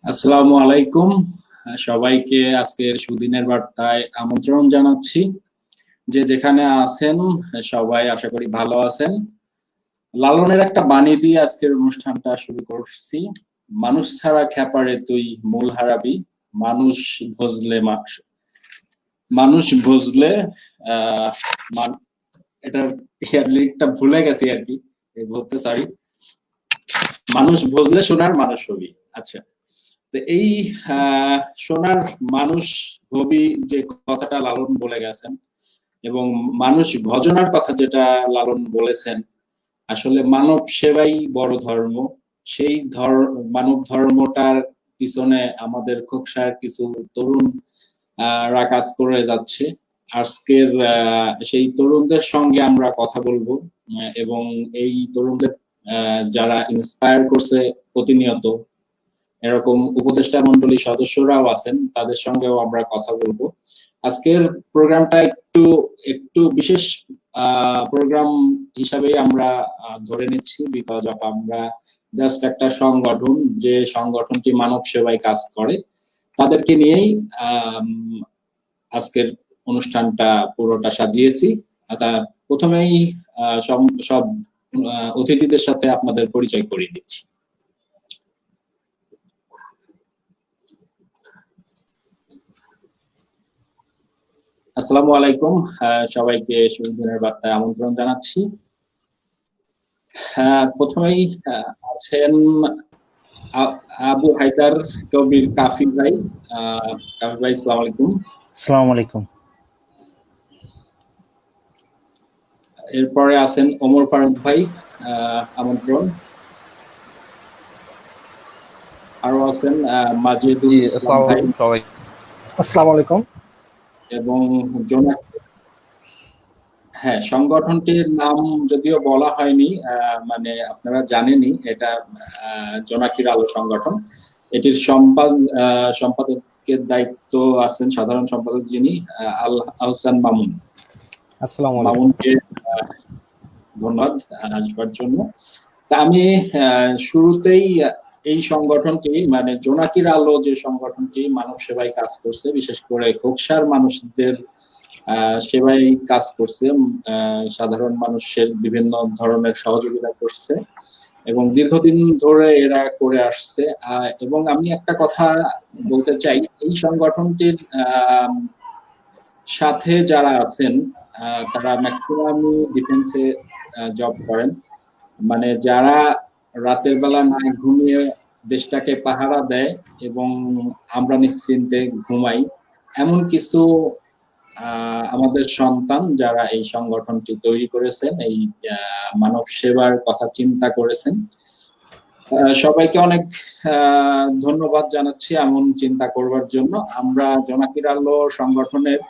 আসসালামু আলাইকুম। সবাইকে আজকের সুদিনের বার্তায় আমন্ত্রণ জানাচ্ছি। যে যেখানে আছেন সবাই আশা করি ভালো আছেন। লালনের একটা বাণী দিয়ে আজকের অনুষ্ঠানটা শুরু করছি। মানুষ ছাড়া খ্যাপারে তুই মূল হারাবি, মানুষ ভজলে মানুষ ভজলে আহ এটার লিরিকটা ভুলে গেছি আর কি, বলতে সরি। মানুষ ভজলে সোনার মানুষ হবি। আচ্ছা, তো এই সোনার মানুষ হবি যে কথাটা লালন বলে গেছেন এবং মানুষ ভজনার কথা যেটা লালন বলেছেন, আসলে মানব সেবাই বড় ধর্ম। সেই মানব ধর্মটার পিছনে আমাদের খোকসার কিছু তরুণ রা কাজ করে যাচ্ছে। আজকের সেই তরুণদের সঙ্গে আমরা কথা বলবো এবং এই তরুণদের যারা ইন্সপায়ার করছে প্রতিনিয়ত, এরকম উপদেষ্টা মন্ডলী সদস্যরাও আছেন, তাদের সঙ্গেও আমরা কথা বলবো। আজকের প্রোগ্রামটা একটু একটু বিশেষ প্রোগ্রাম হিসাবে আমরা ধরে নিচ্ছি, বিকজ অফ আমরা জাস্ট একটা সংগঠন, যে সংগঠনটি মানব সেবায় কাজ করে, তাদেরকে নিয়েই আজকের অনুষ্ঠানটা পুরোটা সাজিয়েছি। প্রথমেই সব অতিথিদের সাথে আপনাদের পরিচয় করিয়ে দিচ্ছি। আসসালামু আলাইকুম, সবাইকে সুদিনের বার্তায় আমন্ত্রণ জানাচ্ছি। প্রথমেই আছেন আবু হায়দার কবির কাফি ভাই। কাফি ভাই, আসসালামু আলাইকুম। আসসালামু আলাইকুম। এরপরে আছেন ওমর ফারুক ভাই, আমন্ত্রণ। আরো আছেন মাজিদুল ইসলাম ভাই। আসসালামু আলাইকুম। এবং হ্যাঁ, সংগঠনটির নাম যদিও বলা হয়নি, মানে আপনারা জানেনই, এটা জোনাকির আলো সংগঠন। এটির সম্পাদকের দায়িত্ব আছেন সাধারণ সম্পাদক যিনি আল আহসান মামুন। আসসালামু আলাইকুম। মামুনকে ধন্যবাদ আসবার জন্য। তা আমি শুরুতেই এই সংগঠনটি, মানে জোনাকির আলো যে সংগঠনটি মানব সেবায় কাজ করছে, বিশেষ করে খোকসার মানুষদের সেবায় কাজ করছে, সাধারণ মানুষের বিভিন্ন ধরনের সহযোগিতা করছে এবং দীর্ঘদিন ধরে এরা করে আসছে। এবং আমি একটা কথা বলতে চাই, এই সংগঠনটির সাথে যারা আছেন তারা ম্যাক্সিমামই ডিফেন্সে জব করেন, মানে যারা রাতের বেলা না ঘুমিয়ে দেশটাকে পাহারা দেয় এবং আমরা নিশ্চিন্তে ঘুমাই, এমন কিছু আমাদের সন্তান যারা এই সংগঠনটি তৈরি করেছেন, এই মানব সেবার কথা চিন্তা করেছেন। সবাইকে অনেক ধন্যবাদ জানাচ্ছি এমন চিন্তা করবার জন্য। আমরা জোনাকির আলো সংগঠনের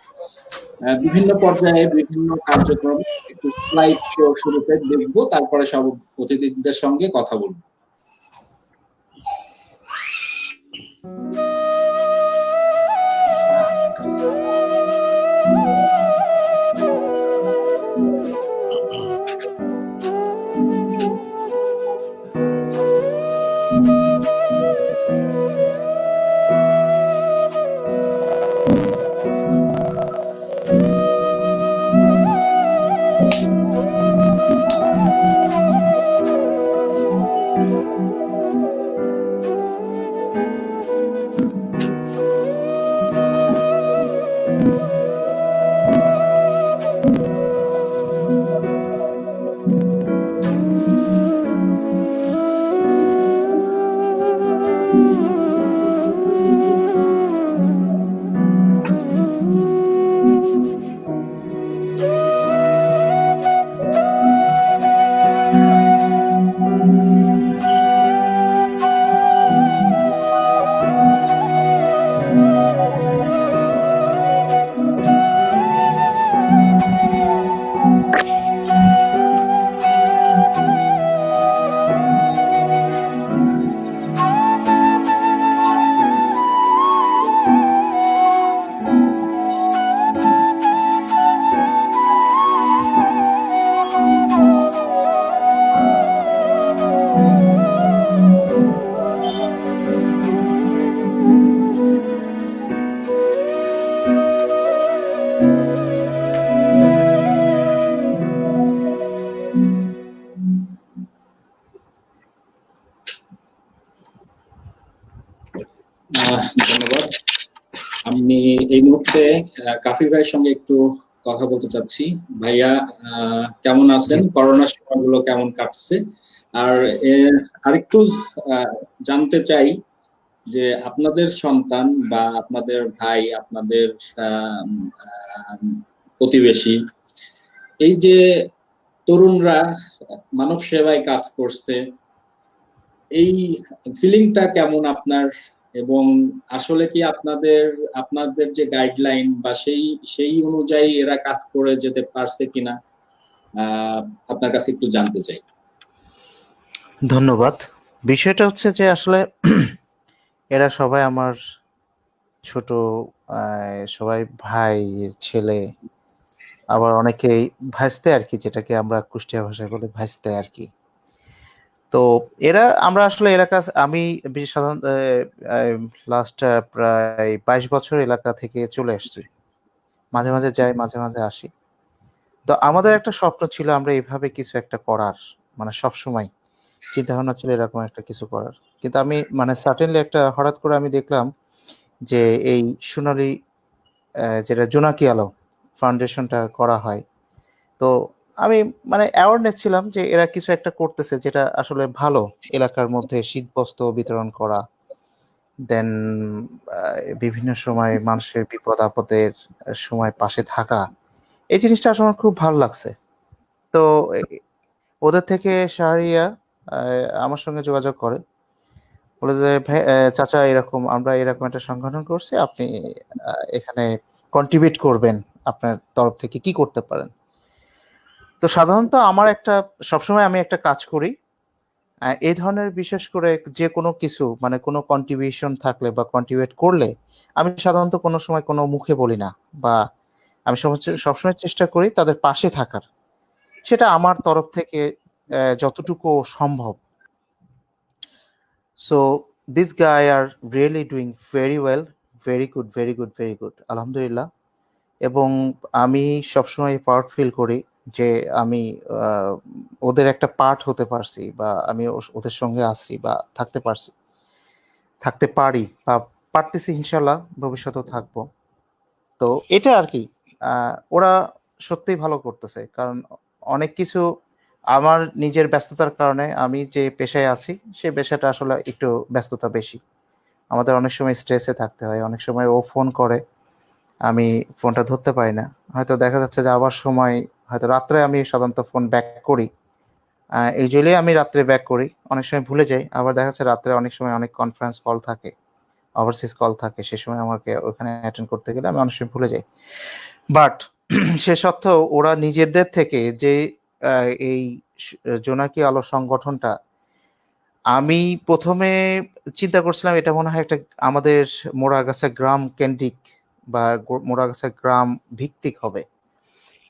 বিভিন্ন পর্যায়ে বিভিন্ন কার্যক্রম একটু স্লাইড শো শুরুতে দেখবো, তারপরে সব অতিথিদের সঙ্গে কথা বলবো। ধন্যবাদ। আমি এই মুহূর্তে কাফি ভাইয়ের সঙ্গে একটু কথা বলতে চাচ্ছি। ভাইয়া কেমন আছেন? করোনার সময়গুলো কেমন কাটছে? আর আরেকটু জানতে চাই যে আপনাদের সন্তান বা আপনাদের ভাই, আপনাদের প্রতিবেশী, এই যে তরুণরা মানব সেবায় কাজ করছে, এই ফিলিংটা কেমন আপনার? এবং আসলে কি আপনাদের যে গাইডলাইন বা সেই অনুযায়ী এরা কাজ করে যেতে পারছে কিনা আপনার কাছে একটু জানতে চাই। ধন্যবাদ। বিষয়টা হচ্ছে যে আসলে এরা সবাই আমার ছোট, সবাই ভাইয়ের ছেলে, আবার অনেকেই ভাইস্তে আর কি, যেটাকে আমরা কুষ্টিয়া ভাষায় বলি ভাইস্তে আর কি। তো আমরা আসলে এলাকা, আমি সাধারণত লাস্ট প্রায় 22 বছর এলাকা থেকে চলে আসছি। মাঝে মাঝে যাই, মাঝে মাঝে আসি। তো আমাদের একটা স্বপ্ন ছিল আমরা এইভাবে কিছু একটা করার, মানে সবসময় চিন্তা ভাবনা ছিল এরকম একটা কিছু করার। কিন্তু আমি মানে সার্টেনলি একটা হঠাৎ করে আমি দেখলাম যে এই সোনালী যেটা জোনাকি আলো ফাউন্ডেশনটা করা হয়। তো আমি মানে অ্যাওয়ারনেস ছিলাম যে এরা কিছু একটা করতেছে যেটা আসলে ভালো, এলাকার মধ্যে শীতবস্ত্র বিতরণ করা, দেন বিভিন্ন সময় মানুষের বিপদ আপদের সময় পাশে থাকা, এই জিনিসটা আসলে আমার খুব ভালো লাগছে। তো ওদের থেকে শাহরিয়া আমার সঙ্গে যোগাযোগ করে, বলে যে ভাই, চাচা এরকম আমরা এরকম একটা সংগঠন করছি, আপনি এখানে কন্ট্রিবিউট করবেন, আপনার তরফ থেকে কি করতে পারেন। তো সাধারণত আমার একটা, সবসময় আমি একটা কাজ করি, এই ধরনের বিশেষ করে যে কোনো কিছু মানে কোনো কন্ট্রিবিউশন থাকলে বা কন্ট্রিবিউট করলে আমি সাধারণত কোনো সময় কোনো মুখে বলি না, বা আমি সবসময় চেষ্টা করি তাদের পাশে থাকার, সেটা আমার তরফ থেকে যতটুকু সম্ভব। So this guy are really doing very well, very good, very good, very good. আলহামদুলিল্লাহ। এবং আমি সবসময় প্রাউড ফিল করি যে আমি ওদের একটা পার্ট হতে পারছি, বা আমি ওদের সঙ্গে আছি বা থাকতে পারি বা পারতেছি, ইনশাল্লাহ ভবিষ্যতেও থাকবো। তো এটা আর কি, ওরা সত্যিই ভালো করতেছে, কারণ অনেক কিছু আমার নিজের ব্যস্ততার কারণে আমি যে পেশায় আছি সে পেশাটা আসলে একটু ব্যস্ততা বেশি, আমাদের অনেক সময় স্ট্রেসে থাকতে হয়, অনেক সময় ও ফোন করে আমি ফোনটা ধরতে পারি না, হয়তো দেখা যাচ্ছে যে আবার সময়, হয়তো রাত্রে আমি সাধারণত ফোন ব্যাক করি, এই জন্যই আমি রাত্রে ব্যাক করি, অনেক সময় ভুলে যাই, আবার দেখা যাচ্ছে রাত্রে অনেক সময় অনেক কনফারেন্স কল থাকে, ওভারসিজ কল থাকে, সে সময় আমাকে ওখানে অ্যাটেন্ড করতে গেলে আমি অনেক সময় ভুলে যাই। বাট সে সত্ত্বেও ওরা নিজেদের থেকে যে এই জোনাকি আলো সংগঠনটা, আমি প্রথমে চিন্তা করছিলাম এটা মনে হয় একটা আমাদের মোড়াগাছা গ্রাম কেন্দ্রিক বা মোড়াগাছা গ্রাম ভিত্তিক হবে,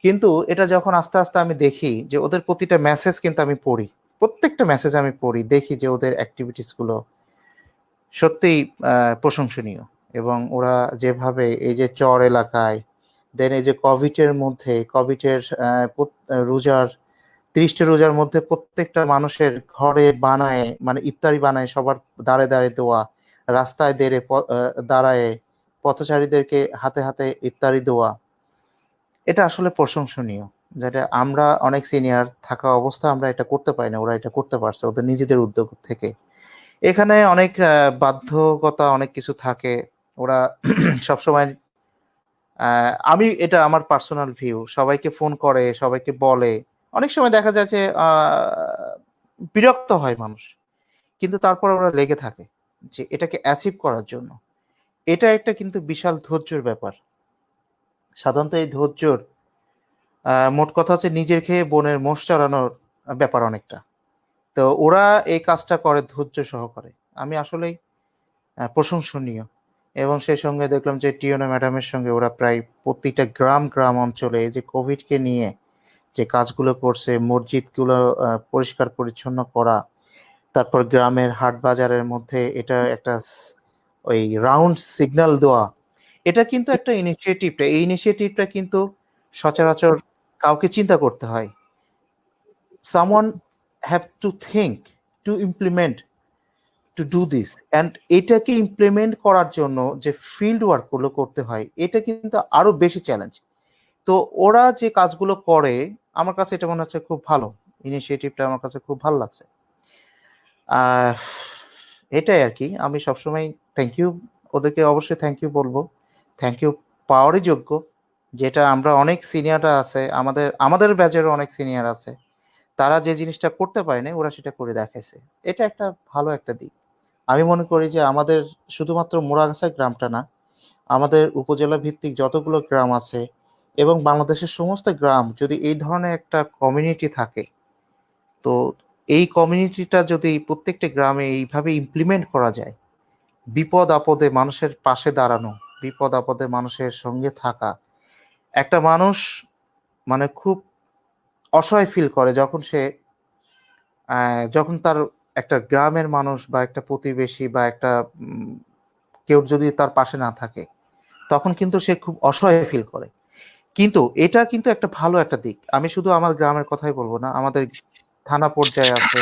কিন্তু এটা যখন আস্তে আস্তে আমি দেখি যে ওদের প্রতিটা মেসেজ কিন্তু আমি পড়ি, প্রত্যেকটা মেসেজ আমি পড়ি, দেখি যে ওদের অ্যাক্টিভিটিস গুলো সত্যিই প্রশংসনীয়। এবং ওরা যেভাবে এই যে চর এলাকায়, দেন এই যে কোভিডের রোজার 30টা রোজার মধ্যে প্রত্যেকটা মানুষের ঘরে বানায়, মানে ইফতারি বানায়, সবার দাঁড়ে দাঁড়ে দেওয়া, রাস্তায় দাঁড়ায় পথচারীদেরকে হাতে হাতে ইফতারি দেওয়া, এটা আসলে প্রশংসনীয়। যেটা আমরা অনেক সিনিয়র থাকা অবস্থা আমরা এটা করতে পারি না, ওরা এটা করতে পারছে ওদের নিজেদের উদ্যোগ থেকে। এখানে অনেক বাধ্যকতা, অনেক কিছু থাকে, ওরা সবসময়, আমি এটা আমার পার্সোনাল ভিউ, সবাইকে ফোন করে, সবাইকে বলে, অনেক সময় দেখা যায় যে বিরক্ত হয় মানুষ, কিন্তু তারপর ওরা লেগে থাকে যে এটাকে অ্যাচিভ করার জন্য। এটা একটা কিন্তু বিশাল ধৈর্যের ব্যাপার। সাধারণত এই ধৈর্যর মোট কথা হচ্ছে নিজের খেয়ে বোনের মোষ চড়ানোর ব্যাপার অনেকটা। তো ওরা এই কাজটা করে ধৈর্য সহকারে, আমি আসলেই প্রশংসনীয়। এবং সেই সঙ্গে দেখলাম যে টিওনা ম্যাডামের সঙ্গে ওরা প্রায় প্রতিটা গ্রাম অঞ্চলে যে কোভিডকে নিয়ে যে কাজগুলো করছে, মসজিদগুলো পরিষ্কার পরিচ্ছন্ন করা, তারপর গ্রামের হাট বাজারের মধ্যে এটা একটা ওই রাউন্ড সিগন্যাল দেওয়া, এটা কিন্তু একটা ইনিশিয়েটিভটা, এই ইনিশিয়েটিভটা কিন্তু সচরাচর কাউকে চিন্তা করতে হয়, someone have to think to implement to do this, and এটাকে ইমপ্লিমেন্ট করার জন্য যে ফিল্ড ওয়ার্ক গুলো করতে হয়, এটা কিন্তু আরো বেশি চ্যালেঞ্জ। তো ওরা যে কাজগুলো করে আমার কাছে এটা মনে হচ্ছে খুব ভালো, ইনিশিয়েটিভটা আমার কাছে খুব ভালো লাগছে। আহ এটাই আর কি, আমি সবসময় থ্যাংক ইউ, ওদেরকে অবশ্যই থ্যাংক ইউ বলবো, থ্যাংক ইউ পাওয়ারই যোগ্য। যেটা আমরা অনেক সিনিয়ররা আছে, আমাদের আমাদের ব্যাচেরও অনেক সিনিয়র আছে, তারা যে জিনিসটা করতে পারেনি ওরা সেটা করে দেখাইছে। এটা একটা ভালো একটা দিক। আমি মনে করি যে আমাদের শুধুমাত্র মুরাগাছা গ্রামটা না, আমাদের উপজেলা ভিত্তিক যতগুলো গ্রাম আছে এবং বাংলাদেশের সমস্ত গ্রাম যদি এই ধরনের একটা কমিউনিটি থাকে, তো এই কমিউনিটিটা যদি প্রত্যেকটা গ্রামে এইভাবে ইমপ্লিমেন্ট করা যায়, বিপদ আপদে মানুষের পাশে দাঁড়ানো, বিপদ আপদে মানুষের সঙ্গে থাকা, একটা মানুষ মানে খুব অসহায় ফিল করে যখন সে যখন তার একটা গ্রামের মানুষ বা একটা প্রতিবেশী বা একটা কেউ যদি তার পাশে না থাকে, তখন কিন্তু সে খুব অসহায় ফিল করে। কিন্তু এটা কিন্তু একটা ভালো একটা দিক। আমি শুধু আমার গ্রামের কথাই বলবো না, আমাদের থানা পর্যায়ে আছে,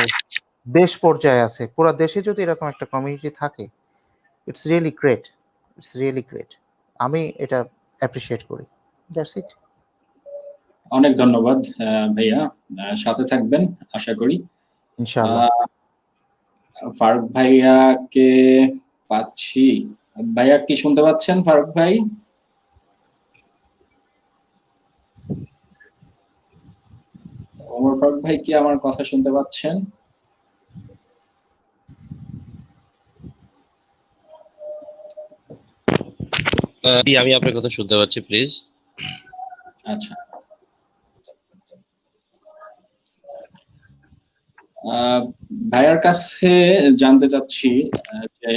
দেশ পর্যায়ে আছে, পুরো দেশে যদি এরকম একটা কমিউনিটি থাকে, it's really great, it's really great. আমি এটা অ্যাপ্রিসিয়েট করি। That's it. অনেক ধন্যবাদ ভাইয়া, সাথে থাকবেন আশা করি। ইনশাআল্লাহ। ফারুক ভাইয়াকে পাচ্ছি। ভাইয়া কি শুনতে পাচ্ছেন ফারুক ভাই? ওমর ফারুক ভাই কি আমার কথা শুনতে পাচ্ছেন? আমি আপনার কথা শুনতে পাচ্ছি, প্লিজ। আচ্ছা, ভাইয়ার কাছে জানতে চাচ্ছি যে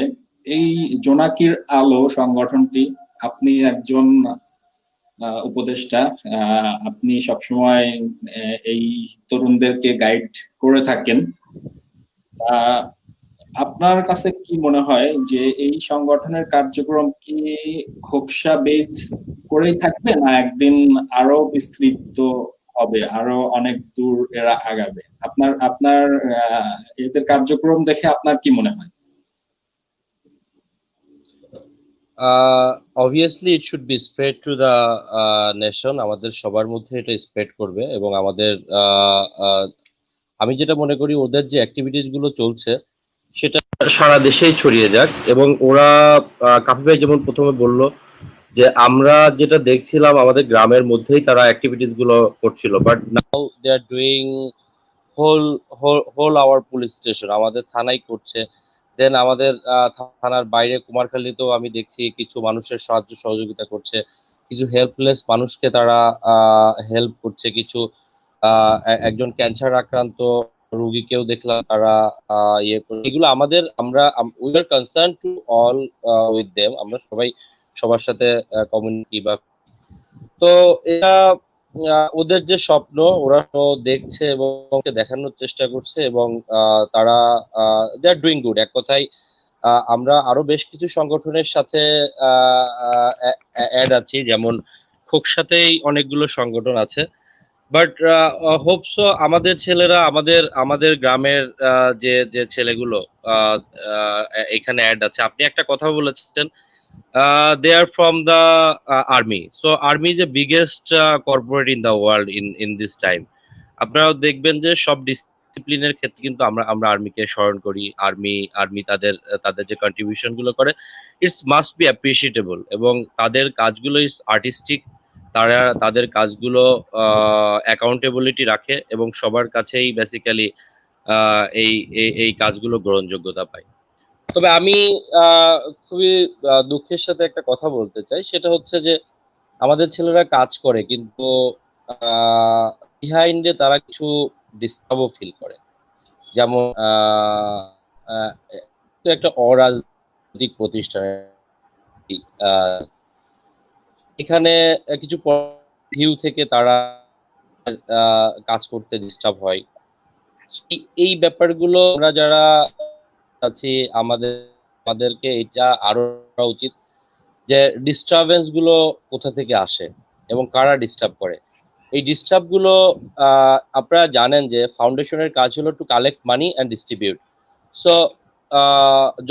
এই জোনাকির আলো সংগঠনটি, আপনি একজন উপদেষ্টা, আপনি সবসময় এই তরুণদেরকে গাইড করে থাকেন। আপনার কাছে কি মনে হয় যে এই সংগঠনের কার্যক্রম কি খোকসা বেজ করেই থাকবে, না একদিন আরো বিস্তৃত হবে, আরো অনেক দূর এরা আগাবে? আপনার আপনার এদের কার্যক্রম দেখে আপনার কি মনে হয়? Obviously it should be spread to the nation. আমাদের সবার মধ্যে এটা স্প্রেড করবে এবং আমাদের আমি যেটা মনে করি ওদের যে অ্যাক্টিভিটিস গুলো চলছে সেটা সারা দেশেই ছড়িয়ে যাক। এবং ওরা কাফি ভাই যেমন প্রথমে বললো যে আমরা যেটা দেখছিলাম আমাদের গ্রামের মধ্যেই তারা অ্যাক্টিভিটিস গুলো করছিল, but now they are doing whole whole our police station, আমাদের থানায় করছে। দেন আমাদের থানার বাইরে কুমারখালীতেও আমি দেখছি কিছু মানুষের সাহায্য সহযোগিতা করছে, কিছু হেল্পলেস মানুষকে তারা হেল্প করছে, কিছু একজন ক্যান্সার আক্রান্ত রোগীকেও দেখলাম তারা ইয়ে করে। এগুলো আমাদের we are concern to all with them, আমরা সবাই সবার সাথে কমিউনিটি বা। তো এটা ওদের যে স্বপ্ন ওরা তো দেখছে এবং দেখানোর চেষ্টা করছে এবং তারা দে আর ডুইং গুড। এক কথায় আমরা আরো বেশ কিছু সংগঠনের সাথে অ্যাড আছি, যেমন খোকসাতেই অনেকগুলো সংগঠন আছে। বাট হোপসো আমাদের ছেলেরা আমাদের আমাদের গ্রামের যে যে ছেলেগুলো এখানে অ্যাড আছে। আপনি একটা কথা বলেছেন, they are from the army. So army is the biggest corporate in the world in this time. আপনারাও দেখবেন যে সব ডিসিপ্লিনের ক্ষেত্রে কিন্তু আমরা আমরা আর্মিকে স্মরণ করি। আর্মি তাদের তাদের যে কন্ট্রিবিউশন গুলো করে, ইটস মাস্ট বি অ্যাপ্রিসিয়েটেবল। এবং তাদের কাজগুলো ইজ আর্টিস্টিক, তারা তাদের কাজগুলো অ্যাকাউন্টেবিলিটি রাখে এবং সবার কাছেই বেসিক্যালি এই এই কাজগুলো গ্রহণযোগ্যতা পায়। তবে আমি খুবই দুঃখের সাথে একটা কথা বলতে চাই, সেটা হচ্ছে যে আমাদের ছেলেরা কাজ করে কিন্তু বিহাইন্ডে তারা কিছু ডিস্টার্বও ফিল করে। যেমন একটা অরাজনৈতিক প্রতিষ্ঠান, এখানে কিছু ভিউ থেকে তারা কাজ করতে ডিস্টার্ব হয়। এই ব্যাপারগুলো আমরা যারা আছি আমাদেরকে এটা আরো করা উচিত যে ডিস্টারবেন্স গুলো কোথা থেকে আসে এবং কারা ডিস্টার্ব করে। এই ডিস্টার্ব গুলো আপনারা জানেন যে ফাউন্ডেশনের কাজ হলো to collect money and distribute. So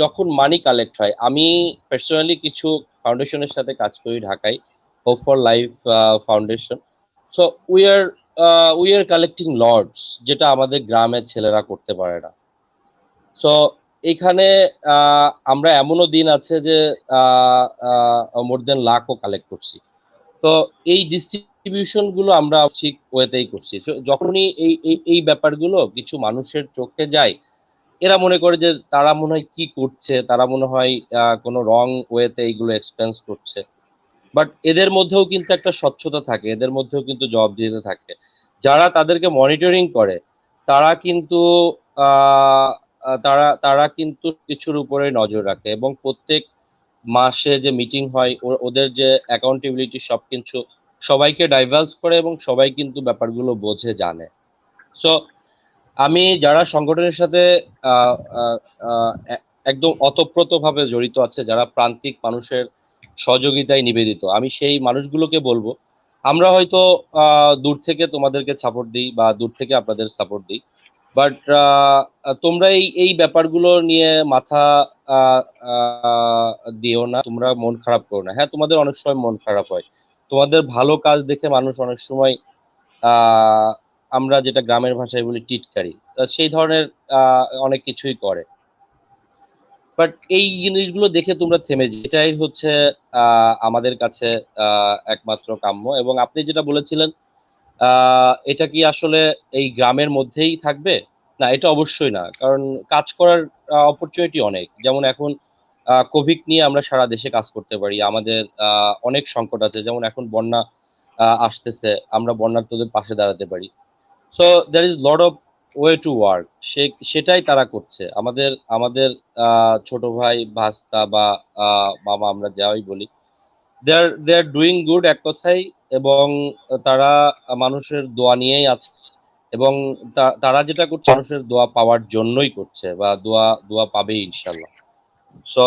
যখন মানি কালেক্ট হয়, আমি পার্সোনালি কিছু ফাউন্ডেশনের সাথে কাজ করি ঢাকায়, hope for life foundation. So we are collecting lords, যেটা আমাদের গ্রামের ছেলেরা করতে পারে না। সো এখানে আমরা এমনও দিন আছে যে মোর দেন লাখও কালেক্ট করছি। তো এই ডিস্ট্রিবিউশন গুলো আমরা ঠিক ওয়েতেই করছি। So, যখনই এই ব্যাপারগুলো কিছু মানুষের চোখে যায়, এরা মনে করে যে তারা মনে হয় কি করছে, তারা মনে হয় কোনো রং ওয়েতে এইগুলো এক্সপেন্স করছে। বাট এদের মধ্যেও কিন্তু একটা স্বচ্ছতা থাকে, এদের মধ্যেও কিন্তু জবাবদিহিতা থাকে। যারা তাদেরকে মনিটরিং করে তারা কিন্তু আহ, তারা তারা কিন্তু কিছুর উপরে নজর রাখে, এবং প্রত্যেক মাসে যে মিটিং হয় ওদের যে অ্যাকাউন্টেবিলিটি সবকিছু সবাইকে ডাইভার্স করে, এবং সবাই কিন্তু ব্যাপারগুলো বোঝে, জানে। সো আমি যারা সংগঠনের সাথে আহ, আহ, আহ, একদম অতপ্রতভাবে জড়িত আছে, যারা প্রান্তিক মানুষের সহযোগিতায় নিবেদিত, আমি সেই মানুষগুলোকে বলবো, আমরা হয়তো দূর থেকে তোমাদেরকে সাপোর্ট দিই বা দূর থেকে আপনাদের সাপোর্ট দিই, বাট তোমরা এই ব্যাপারগুলো নিয়ে মাথা আহ, আহ, দিও না, তোমরা মন খারাপ করো না। হ্যাঁ, তোমাদের অনেক সময় মন খারাপ হয়, তোমাদের ভালো কাজ দেখে মানুষ অনেক সময় আহ আমরা যেটা গ্রামের ভাষায় বলি টিটকারি, সেই ধরনের অনেক কিছুই করে। বাট এই জিনিসগুলো দেখে তোমরা থেমে যাও, এটাই হচ্ছে আমাদের কাছে একমাত্র কাম্য। এবং আপনি যেটা বলেছিলেন, এটা কি আসলে এই গ্রামের মধ্যেই থাকবে? না, এটা অবশ্যই না, কারণ কাজ করার অপরচুনিটি অনেক। যেমন এখন কোভিড নিয়ে আমরা সারা দেশে কাজ করতে পারি, আমাদের অনেক সংকট আছে, যেমন এখন বন্যা আসতেছে, আমরা বন্যার্তদের পাশে দাঁড়াতে পারি। So there is lot of way to work, সেটাই তারা করছে। আমাদের আমাদের ছোট ভাই ভাস্তা বা মামা, আমরা যাই বলি, দে আর ডুইং গুড এক কথায়। এবং তারা মানুষের দোয়া নিয়েই আছে, এবং তারা যেটা করছে মানুষের দোয়া পাওয়ার জন্যই করছে, বা দোয়া দোয়া পাবে ইনশাল্লাহ। সো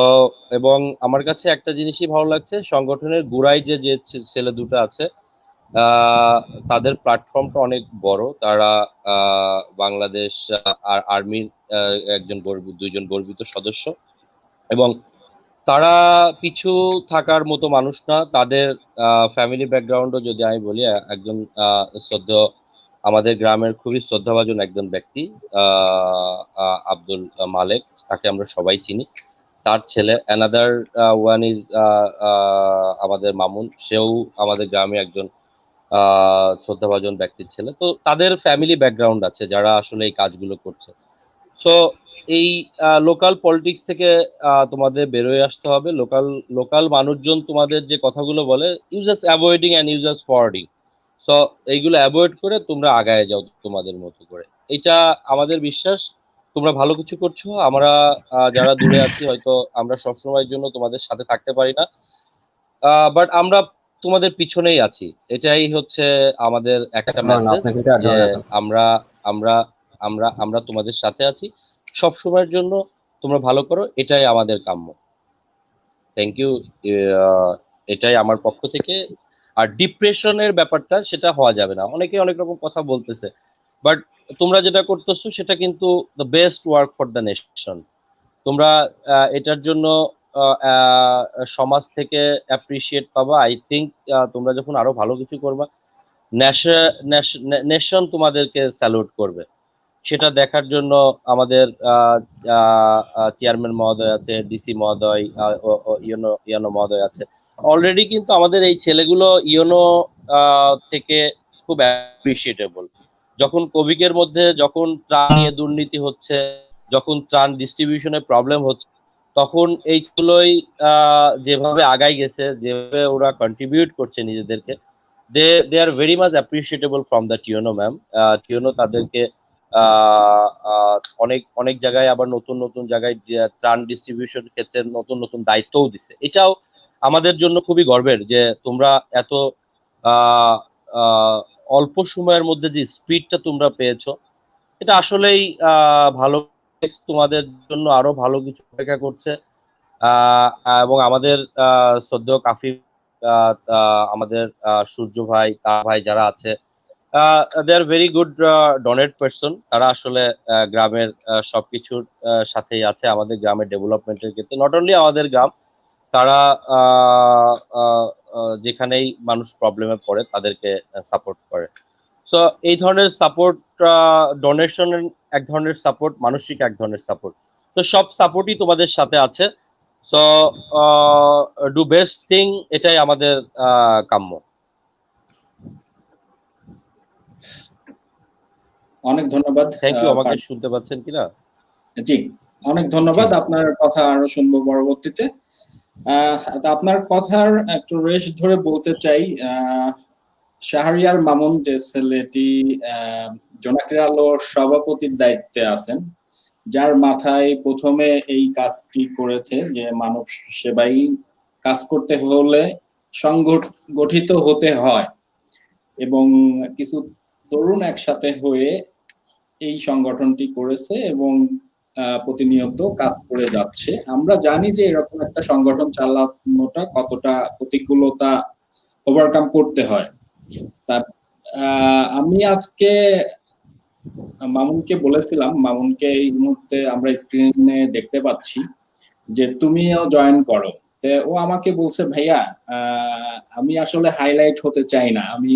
এবং আমার কাছে একটা জিনিসই ভালো লাগছে, সংগঠনের গোড়ায় যে যে ছেলে দুটো আছে, আহ, তাদের প্ল্যাটফর্মটা অনেক বড়। তারা বাংলাদেশ আর্মির দুইজন গর্বিত সদস্য, এবং তারা পিছু থাকার মতো মানুষ না। তাদের ফ্যামিলি ব্যাকগ্রাউন্ডও যদি আমি বলি, একজন শ্রদ্ধেয়, আমাদের গ্রামের খুবই শ্রদ্ধাভাজন একজন ব্যক্তি, আব্দুল মালেক, তাকে আমরা সবাই চিনি। তার ছেলে অ্যানাদার ওয়ান ইজ আমাদের মামুন, সেও আমাদের গ্রামে একজন শ্রদ্ধাভাজন ব্যক্তির ছেলে। তো তাদের ফ্যামিলি ব্যাকগ্রাউন্ড আছে যারা আসলে এই কাজগুলো করছে। সো এই লোকাল পলিটিক্স থেকে তোমাদের বেরোয় আসতে হবে। লোকাল লোকাল মানুষজন তোমাদের যে কথাগুলো বলে, you just avoiding and you just forwarding. So এইগুলো অ্যাভয়েড করে তোমরা আগায় যাও তোমাদের মতো করে। এটা আমাদের বিশ্বাস, তোমরা ভালো কিছু করছো। আমরা যারা দূরে আছি, হয়তো আমরা সবসময়ের জন্য তোমাদের সাথে থাকতে পারি না, বাট আমরা তোমাদের পিছনেই আছি। এটাই হচ্ছে আমাদের একটা মেসেজ, যে আমরা আমরা আমরা আমরা তোমাদের সাথে আছি সব সময়ের জন্য। তোমরা ভালো করো, এটাই আমাদের কাম্য। Thank you. এটাই আমার পক্ষ থেকে। আর ডিপ্রেশনের ব্যাপারটা, সেটা হওয়া যাবে না। অনেকে অনেক রকম কথা বলতেছে, বাট তোমরা যেটা করতেছো সেটা কিন্তু the best work for the nation. তোমরা এটার জন্য আহ, আহ, সমাজ থেকে অ্যাপ্রিসিয়েট পাবা। আই থিঙ্ক তোমরা যখন আরো ভালো কিছু করবা, নেশন তোমাদেরকে স্যালুট করবে। সেটা দেখার জন্য আমাদের চেয়ারম্যান মহোদয় আছে, ডিসি মহোদয়, ইয়োনো ইয়োনো মহোদয় আছে। অলরেডি কিন্তু আমাদের এই ছেলেগুলো ইয়োনো থেকে খুব অ্যাপ্রিসিয়েটেবল। যখন কোভিড মধ্যে যখন ত্রাণ নিয়ে দুর্নীতি হচ্ছে, যখন ত্রাণ ডিস্ট্রিবিউশনের প্রবলেম হচ্ছে, তখন এইগুলোই যেভাবে আগাই গেছে, যেভাবে ওরা কন্ট্রিবিউট করছে নিজেদেরকে, they are very much appreciatable from the টিওনো ম্যাম। টিওনো তাদেরকে অনেক অনেক জায়গায়, আবার নতুন নতুন জায়গায় ত্রাণ ডিস্ট্রিবিউশন ক্ষেত্রে নতুন নতুন দায়িত্বও দিছে। এটাও আমাদের জন্য খুবই গর্বের, যে তোমরা এত আহ, আহ, অল্প সময়ের মধ্যে যে স্পিডটা তোমরা পেয়েছো, এটা আসলেই ভালো। তোমাদের জন্য আরো ভালো কিছু অপেক্ষা করছে। এবং আমাদের শ্রদ্ধেয় কাফি, আমাদের সূর্য ভাই, তা ভাই যারা আছে, they are very good donate person. তারা আসলে গ্রামের সবকিছুর সাথেই আছে আমাদের গ্রামের ডেভেলপমেন্টের ক্ষেত্রে। নট অনলি আমাদের গ্রাম, তারা যেখানেই মানুষ প্রবলেমে পড়ে তাদেরকে সাপোর্ট করে। সো এই ধরনের সাপোর্ট, ডোনেশন এক ধরনের সাপোর্ট, মানসিক এক ধরনের সাপোর্ট। তো সব সাপোর্টই তোমাদের সাথে আছে। সো ডু বেস্ট থিং, এটাই আমাদের কাম্য। অনেক ধন্যবাদ। Thank you. আমাকে শুনতে পাচ্ছেন কিনা? জি, অনেক ধন্যবাদ। আপনার কথা আরো শুনবো পরবর্তীতে। আপনার কথার একটু রেশ ধরে বলতে চাই, শাহরিয়ার মামুন যে ছেলেটি জোনাকির আলোর সভাপতির দায়িত্বে আছেন, যার মাথায় প্রথমে এই কাজটি করেছে যে মানব সেবাই কাজ করতে হলে সংগঠিত হতে হয়, এবং কিছু তরুণ একসাথে হয়ে এই সংগঠনটি করেছে এবং প্রতিনিয়ত কাজ করে যাচ্ছে। আমরা জানি যে এরকম একটা সংগঠন চালানোটা কতটা প্রতিকূলতা ওভারকাম করতে হয়। তা আমি আজকে মামুনকে বলেছিলাম, মামুনকে এই মুহূর্তে আমরা স্ক্রিনে দেখতে পাচ্ছি, যে তুমিও জয়েন করো। ও আমাকে বলছে, ভাইয়া আমি আসলে হাইলাইট হতে চাই না, আমি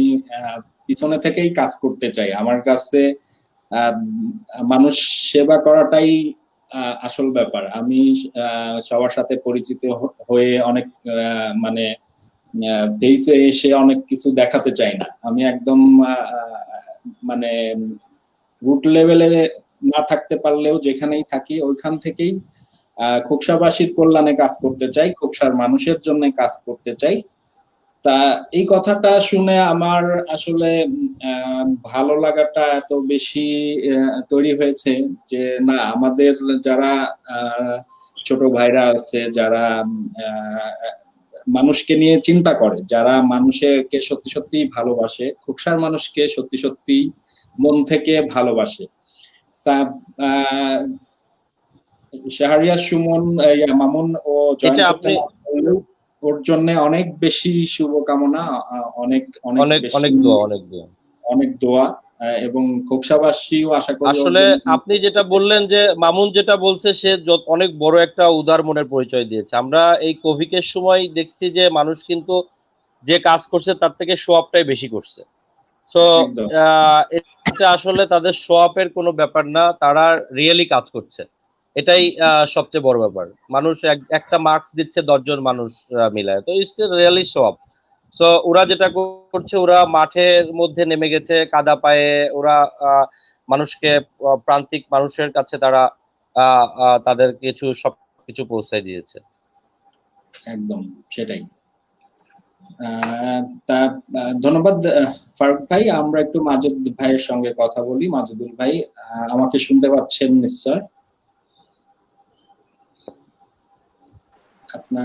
পিছনে থেকেই কাজ করতে চাই, আমার কাছে মানুষ সেবা করাটাই আসল ব্যাপার। আমি সবার সাথে পরিচিত হয়ে অনেক মানে পেজে এসে অনেক কিছু দেখাতে চাই না, আমি একদম মানে রুট লেভেলে না থাকতে পারলেও যেখানেই থাকি ওইখান থেকেই খোকসাবাসীর কল্যাণে কাজ করতে চাই, খোকসার মানুষের জন্য কাজ করতে চাই। তা এই কথাটা শুনে আমার আসলে ভালো লাগাটা এত বেশি তৈরি হয়েছে যে না, আমাদের যারা ছোট ভাইরা আছে, যারা মানুষকে নিয়ে চিন্তা করে, যারা মানুষকে সত্যি সত্যি ভালোবাসে, খোকসার মানুষকে সত্যি সত্যি মন থেকে ভালোবাসে, তা শাহরিয়ার সুমন মামুন ও জয়েন করতে না পারলেও ওর জন্য অনেক বেশি শুভকামনা, অনেক অনেক অনেক দোয়া, অনেক দোয়া, এবং খোকসাবাসীও আশা করি। আসলে আপনি যেটা বললেন যে মামুন যেটা বলছে, সে অনেক বড় একটা উদার মনের পরিচয় দিয়েছে। আমরা এই কোভিডের সময় দেখছি যে মানুষ কিন্তু যে কাজ করছে তার থেকে শো আপটাই বেশি করছে। সো এটা আসলে তাদের শো আপের কোনো ব্যাপার না, তারা রিয়েলি কাজ করছে, এটাই সবচেয়ে বড় ব্যাপার। মানুষ একটা মার্কস দিচ্ছে 10 জন মানুষ মিলায়, তো it's really show up. So ওরা যেটা করছে, ওরা মাঠের মধ্যে নেমে গেছে কাদা পায়ে, ওরা মানুষকে, প্রান্তিক মানুষের কাছে তারা তাদের সবকিছু পৌঁছায় দিয়েছে। একদম সেটাই। তা ধন্যবাদ ফারুক ভাই। আমরা একটু মাজেদ ভাইয়ের সঙ্গে কথা বলি। মাজেদুল ভাই, আমাকে শুনতে পাচ্ছেন নিশ্চয়? আপনার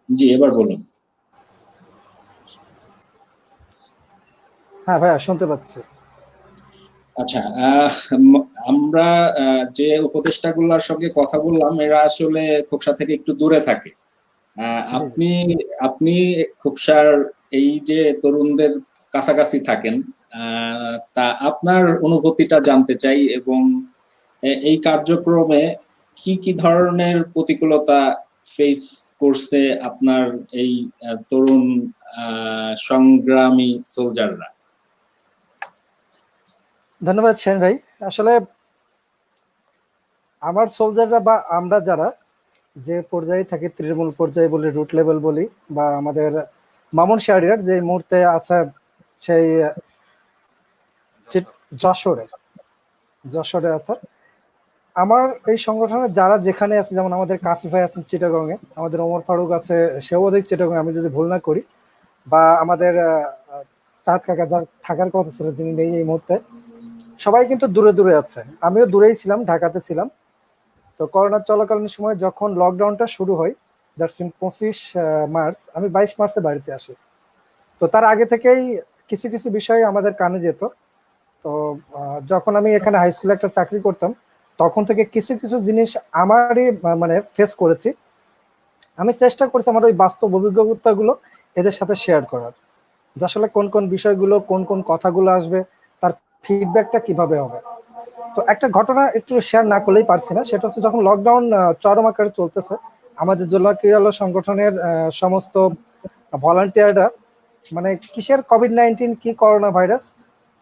জি, এবার বলুন। হ্যাঁ ভাইয়া, শুনতে পাচ্ছি। আচ্ছা, আমরা যে উপদেষ্টাগুলোর সঙ্গে কথা বললাম, এরা আসলে খোকসা থেকে একটু দূরে থাকে। আপনি খোকসার এই যে তরুণদের কাছাকাছি থাকেন, তা আপনার অনুভূতিটা জানতে চাই, এবং এই কার্যক্রমে কি কি ধরনের প্রতিকূলতা ফেস করছে আপনার এই তরুণ সংগ্রামী সোলজাররা? ধন্যবাদ সেন ভাই। আসলে আমার সোলজাররা বা আমরা যারা যে পর্যায়ে থাকি, তৃণমূল পর্যায়ে বলি, রুট লেভেল বলি, বা আমাদের মামুন শাহরিয়ার যে মুহূর্তে আছে সেই যশোরে আছে, আমার এই সংগঠনে যারা যেখানে আছে, যেমন আমাদের কাফি ভাই আছেন চিটাগংয়ে, আমাদের ওমর ফারুক আছে, সেও ওদের চিটাগংয়ে আমি যদি ভুল না করি, বা আমাদের চাঁদ কাকা যার থাকার কথা ছিল, যিনি নেই এই মুহূর্তে, সবাই কিন্তু দূরে দূরে আছে। আমিও দূরেই ছিলাম, ঢাকাতে ছিলাম। তো করোনা চলাকালীন সময় যখন লকডাউনটা শুরু হয়, দ্যাটস ইন 25 মার্চ, আমি 22 মার্চে বাড়িতে আসি। তো তার আগে থেকেই কিছু কিছু বিষয় আমাদের কানে যেত। তো যখন আমি এখানে হাই স্কুলে একটা চাকরি করতাম, তখন থেকে কিছু কিছু জিনিস আমারই মানে ফেস করেছি। আমি চেষ্টা করছি আমার ওই বাস্তব অভিজ্ঞতাগুলো এদের সাথে শেয়ার করার। যে আসলে কোন কোন বিষয়গুলো, কোন কোন কথাগুলো আসবে, তার ফিডব্যাকটা কিভাবে হবে। তো একটা ঘটনা একটু শেয়ার না করলেই পারছি না, সেটা হচ্ছে যখন লকডাউন চরম আকারে চলতেছে, আমাদের জেলা ক্রীড়া সংগঠনের সমস্ত ভলান্টিয়াররা মানে কিসের কোভিড-19 কি করোনা ভাইরাস,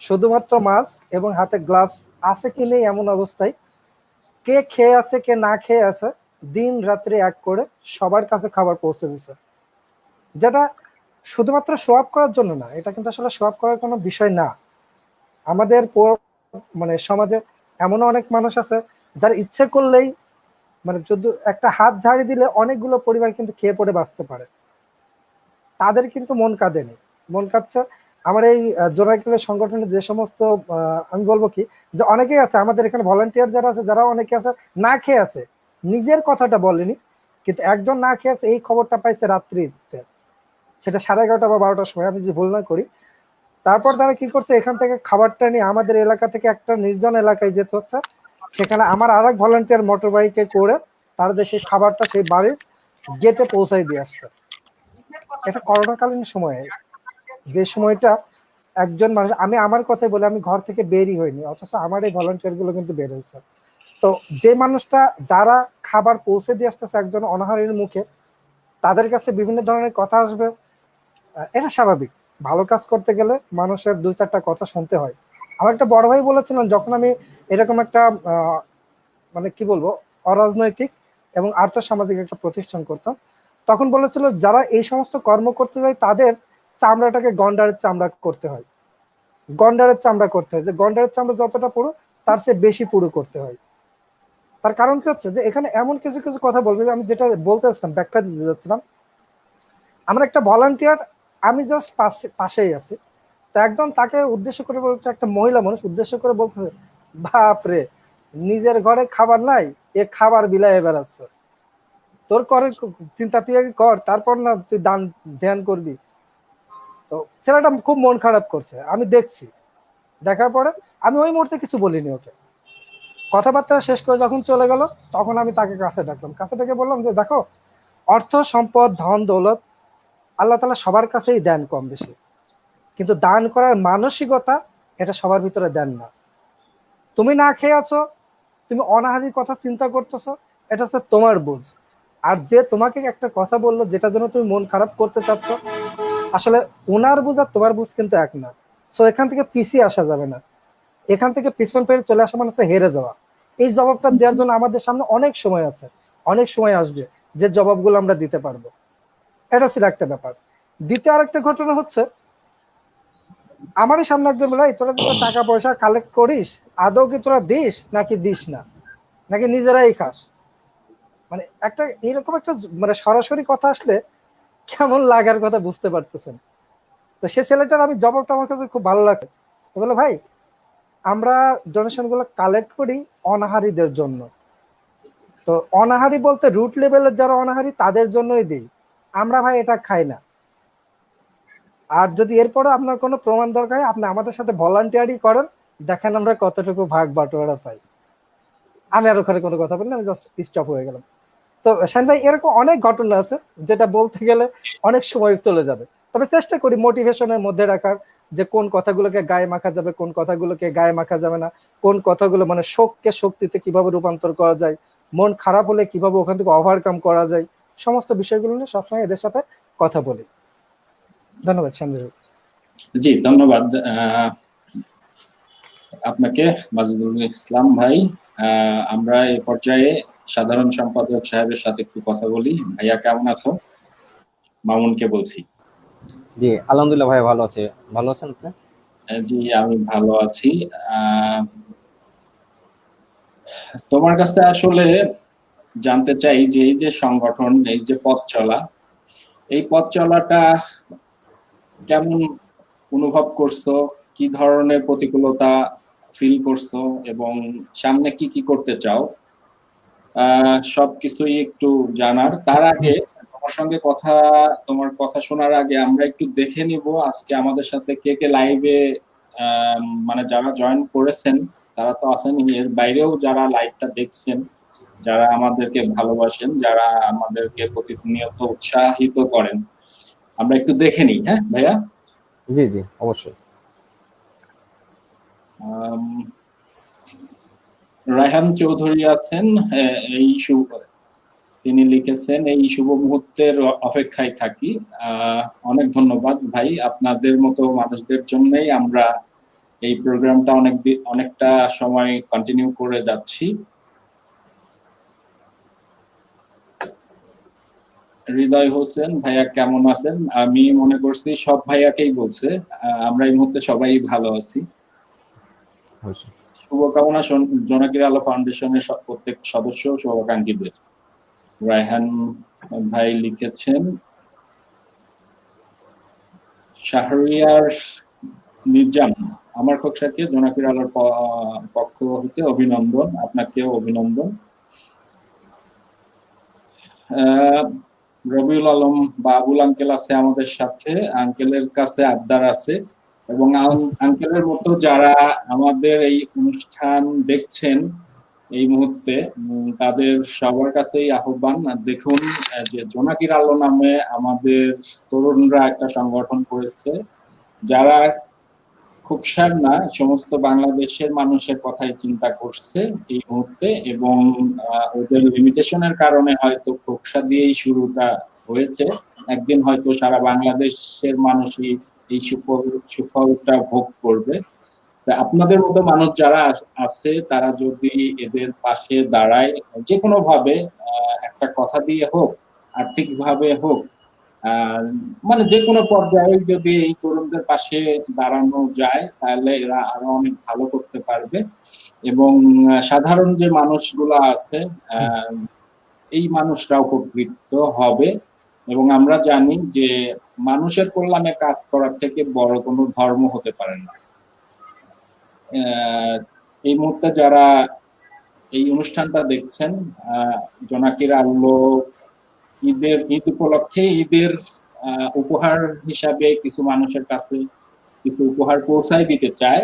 শুধুমাত্র মাস্ক এবং হাতে গ্লাভস আছে কি নেই এমন অবস্থায় কে খেয়ে আছে কে না খেয়ে আছে দিন রাত্রি এক করে সবার কাছে খাবার পৌঁছে দিছে। যেটা শুধুমাত্র শো আপ করার জন্য না, এটা কিন্তু আসলে শো আপ করার কোনো বিষয় না। আমাদের মানে সমাজে এমন অনেক মানুষ আছে যারা ইচ্ছে করলেই মানে যদি একটা হাত ঝাড়ি দিলে অনেকগুলো পরিবার কিন্তু খেয়ে পড়ে বাঁচতে পারে, তাদের কিন্তু মন কাঁদেনি। মন কাঁদছে আমার এই জোনাকিলের সংগঠনের যে সমস্ত আমি বলবো কি যে অনেকেই আছে আমাদের এখানে ভলান্টিয়ার যারা আছে, যারা অনেকে আছে না খেয়ে আছে, নিজের কথাটা বলেনি, কিন্তু একজন না খেয়ে আছে এই খবরটা পাইছে রাত্রিতে, সেটা 11:30 বা 12টার সময় আমি যদি ভুল না করি। তারপর তারা কি করছে, এখান থেকে খাবারটা নিয়ে আমাদের এলাকা থেকে একটা নির্জন এলাকায় যেতে হচ্ছে, সেখানে আমার আরেক ভলান্টিয়ার মোটর বাইকে করে তাদের সেই খাবারটা সেই বাড়ির গেটে পৌঁছাই দিয়ে আসছে। এটা করোনাকালীন সময়ে, যে সময়টা একজন মানুষ, আমি আমার কথাই বলি, আমি ঘর থেকে বেরই হইনি, অথচ আমার এই ভলান্টিয়ার গুলো কিন্তু বের হয়েছে। তো যে মানুষটা যারা খাবার পৌঁছে দিয়ে আসতেছে একজন অনাহারের মুখে, তাদের কাছে বিভিন্ন ধরনের কথা আসবে, এটা স্বাভাবিক। ভালো কাজ করতে গেলে মানুষের 2-4টা কথা শুনতে হয়। আমার একটা বড় ভাই বলেছিলেন, যখন আমি এরকম একটা মানে কি বলবো অরাজনৈতিক এবং আর্থসামাজিক একটা প্রতিষ্ঠান করতাম, তখন বলেছিল যারা এই সমস্ত কর্ম করতে যায় তাদের চামড়াটাকে গন্ডারের চামড়া করতে হয়, গন্ডারের চামড়া করতে হয়, যে গন্ডারের চামড়া যতটা পুরো তার চেয়ে বেশি পুরো করতে হয়। তার কারণ কি হচ্ছে যে এখানে এমন কিছু কিছু কথা বলবে, যে আমি যেটা বলতে চাচ্ছিলাম, ব্যাখ্যা দিতে যাচ্ছিলাম, আমরা একটা ভলান্টিয়ার, আমি জাস্ট পাশেই আছি, তো একদম তাকে উদ্দেশ্য করে বলতে, একটা মহিলা মানুষ উদ্দেশ্য করে বলতেছে, বাপ রে, নিজের ঘরে খাবার নাই, এ খাবার বিলায় বেড়াচ্ছে, তোর করে চিন্তা তুই আগে কর, তারপর না তুই দান ধ্যান করবি। তো ছেলেটা খুব মন খারাপ করছে, আমি দেখছি, দেখার পরে আমি ওই মুহূর্তে কিছু বলিনি ওকে। কথাবার্তা শেষ করে যখন চলে গেল, তখন আমি তাকে কাছে ডাকলাম, কাছে ডেকে বললাম যে দেখো, অর্থ সম্পদ ধন দৌলত আল্লাহ তাআলা সবার কাছেই দেন কম বেশি, কিন্তু দান করার মানসিকতা এটা সবার ভিতরে দেন না। তুমি না খেয়ে আছো, তুমি অনাহারির কথা চিন্তা করতেছো, এটা হচ্ছে তোমার বুঝ। আর যে তোমাকে একটা কথা বললো যেটার জন্য তুমি মন খারাপ করতে চাচ্ছ, আসলে ওনার বুঝ আর তোমার বুঝ কিন্তু এক না। সো এখান থেকে পিছিয়ে আসা যাবে না, এখান থেকে পিছন ফিরে চলে আসা মানে হচ্ছে হেরে যাওয়া। এই জবাবটা দেওয়ার জন্য আমাদের সামনে অনেক সময় আছে, অনেক সময় আসবে যে জবাবগুলো আমরা দিতে পারবো। এটা ছিল একটা ব্যাপার। দ্বিতীয় আরেকটা ঘটনা হচ্ছে, আমারই সামনে একজন বলে, তোরা তো টাকা পয়সা কালেক্ট করিস, আদৌ কি তোরা দিস নাকি দিস না, নাকি নিজেরাই খাস। মানে একটা এরকম একটা মানে সরাসরি কথা আসলে কেমন লাগার কথা বুঝতে পারতেছেন। তো সে ছেলেটার আমি জবাবটা আমার কাছে খুব ভালো লাগছে, বলে ভাই আমরা ডোনেশন গুলো কালেক্ট করি অনাহারীদের জন্য, তো অনাহারী বলতে রুট লেভেলের যারা অনাহারী তাদের জন্যই দিই, আমরা ভাই এটা খাই না। আর যদি এরপরে আপনার কোনো প্রমাণ দরকার হয়, আপনি আমাদের সাথে ভলান্টিয়ারই করেন, দেখেন আমরা কতটুকু ভাগ বাটোয়ারা পাই। আমি আর ওখানে কোনো কথা বলি না, আমি জাস্ট স্টপ হয়ে গেলাম। তো শান ভাই এরকম অনেক ঘটনা আছে যেটা বলতে গেলে অনেক সময় চলে যাবে, তবে চেষ্টা করি মোটিভেশনের মধ্যে রাখার, যে কোন কথাগুলোকে গায়ে মাখা যাবে, কোন কথাগুলোকে গায়ে মাখা যাবে না, কোন কথাগুলো মানে শোককে শক্তিতে কিভাবে রূপান্তর করা যায়, মন খারাপ হলে কিভাবে ওখান থেকে ওভারকাম করা যায়, সমস্ত বিষয়গুলো নিয়ে সবসময় এদের সাথে কথা বলি। ধন্যবাদ শান ভাই। জি ধন্যবাদ আপনাকে মাজেদুল ইসলাম ভাই। আমরা এই পর্যায়ে সাধারণ সম্পাদক সাহেবের সাথে একটু কথা বলি। ভাইয়া কেমন আছো? মামুনকে বলছি। জি আলহামদুলিল্লাহ ভাই, ভালো আছে। ভালো আছেন আপনি? জি আমি ভালো আছি। তোমার কাছে আসলে জানতে চাই যে এই যে সংগঠন, এই যে পথ চলা, এই পথ চলাটা কেমন অনুভব করছো, কি ধরনের প্রতিকূলতা ফিল করছো এবং সামনে কি কি করতে চাও, সবকিছুই একটু জানার। তার আগে তোমার কথা শোনার আগে আমরা একটু দেখে নিব আজকে আমাদের সাথে কে কে লাইভে, মানে যারা জয়েন করেছেন তারা তো আছেন, এর বাইরেও যারা লাইভটা দেখছেন, যারা আমাদেরকে ভালোবাসেন, যারা আমাদেরকে প্রতিনিয়ত উৎসাহিত করেন, আমরা একটু দেখে নিই। হ্যাঁ ভাইয়া? জি জি অবশ্যই। আম, রায়হান চৌধুরী আছেন, এই তিনি লিখেছেন এই শুভ মুহূর্তের অপেক্ষায় থাকি। অনেক ধন্যবাদ ভাই, আপনাদের মতো মানুষদের জন্যই আমরা এই প্রোগ্রামটা অনেকটা সময় কন্টিনিউ করে যাচ্ছি। হৃদয় হোসেন ভাইয়া কেমন আছেন? আমি মনে করছি সব ভাইয়াকেই বলছে, আমরা এই মুহূর্তে সবাই ভালো আছি। অবশ্যই। শুভকামনা জোনাকির আলো ফাউন্ডেশনের প্রত্যেক সদস্য শুভাকাঙ্ক্ষীদের। রায়হান ভাই লিখেছেন শাহরিয়ার নিজাম, আমার কক্ষাকে জোনাকির আলোর পক্ষ হতে অভিনন্দন, আপনাকেও অভিনন্দন। রবিউল আলম বাবুল আঙ্কেল আছে আমাদের সাথে, আঙ্কেলের কাছে আবদার আছে, এবং আঙ্কেলের মতো যারা আমাদের এই অনুষ্ঠান দেখছেন এই মুহূর্তে, তাদের সবার কাছেই আহ্বান, দেখুন যে জোনাকির আলো নামে আমাদের তরুণরা একটা সংগঠন করেছে, যারা খুবসার না সমস্ত বাংলাদেশের মানুষের কথাই চিন্তা করছে এই মুহূর্তে, এবং ওদের লিমিটেশনের কারণে হয়তো খুবসা দিয়েই শুরুটা হয়েছে, একদিন হয়তো সারা বাংলাদেশের মানুষই এই সুফলটা ভোগ করবে। আপনাদের মতো মানুষ যারা আছে তারা যদি এদের পাশে দাঁড়ায়, যে কোনো ভাবে, একটা কথা দিয়ে হোক, আর্থিক ভাবে হোক, মানে যে কোনো পর্যায়ে যদি এই তরুণদের পাশে দাঁড়ানো যায় তাহলে এরা আরো অনেক ভালো করতে পারবে, এবং সাধারণ যে মানুষগুলো আছে এই মানুষরা উপকৃত হবে। এবং আমরা জানি যে মানুষের কল্যাণে কাজ করার থেকে বড় কোনো ধর্ম হতে পারে না। এই মুহূর্তে যারা এই অনুষ্ঠানটা দেখছেন, জোনাকির আলো ঈদ উপলক্ষে ঈদের উপহার হিসাবে কিছু মানুষের কাছে কিছু উপহার পৌঁছায় দিতে চায়,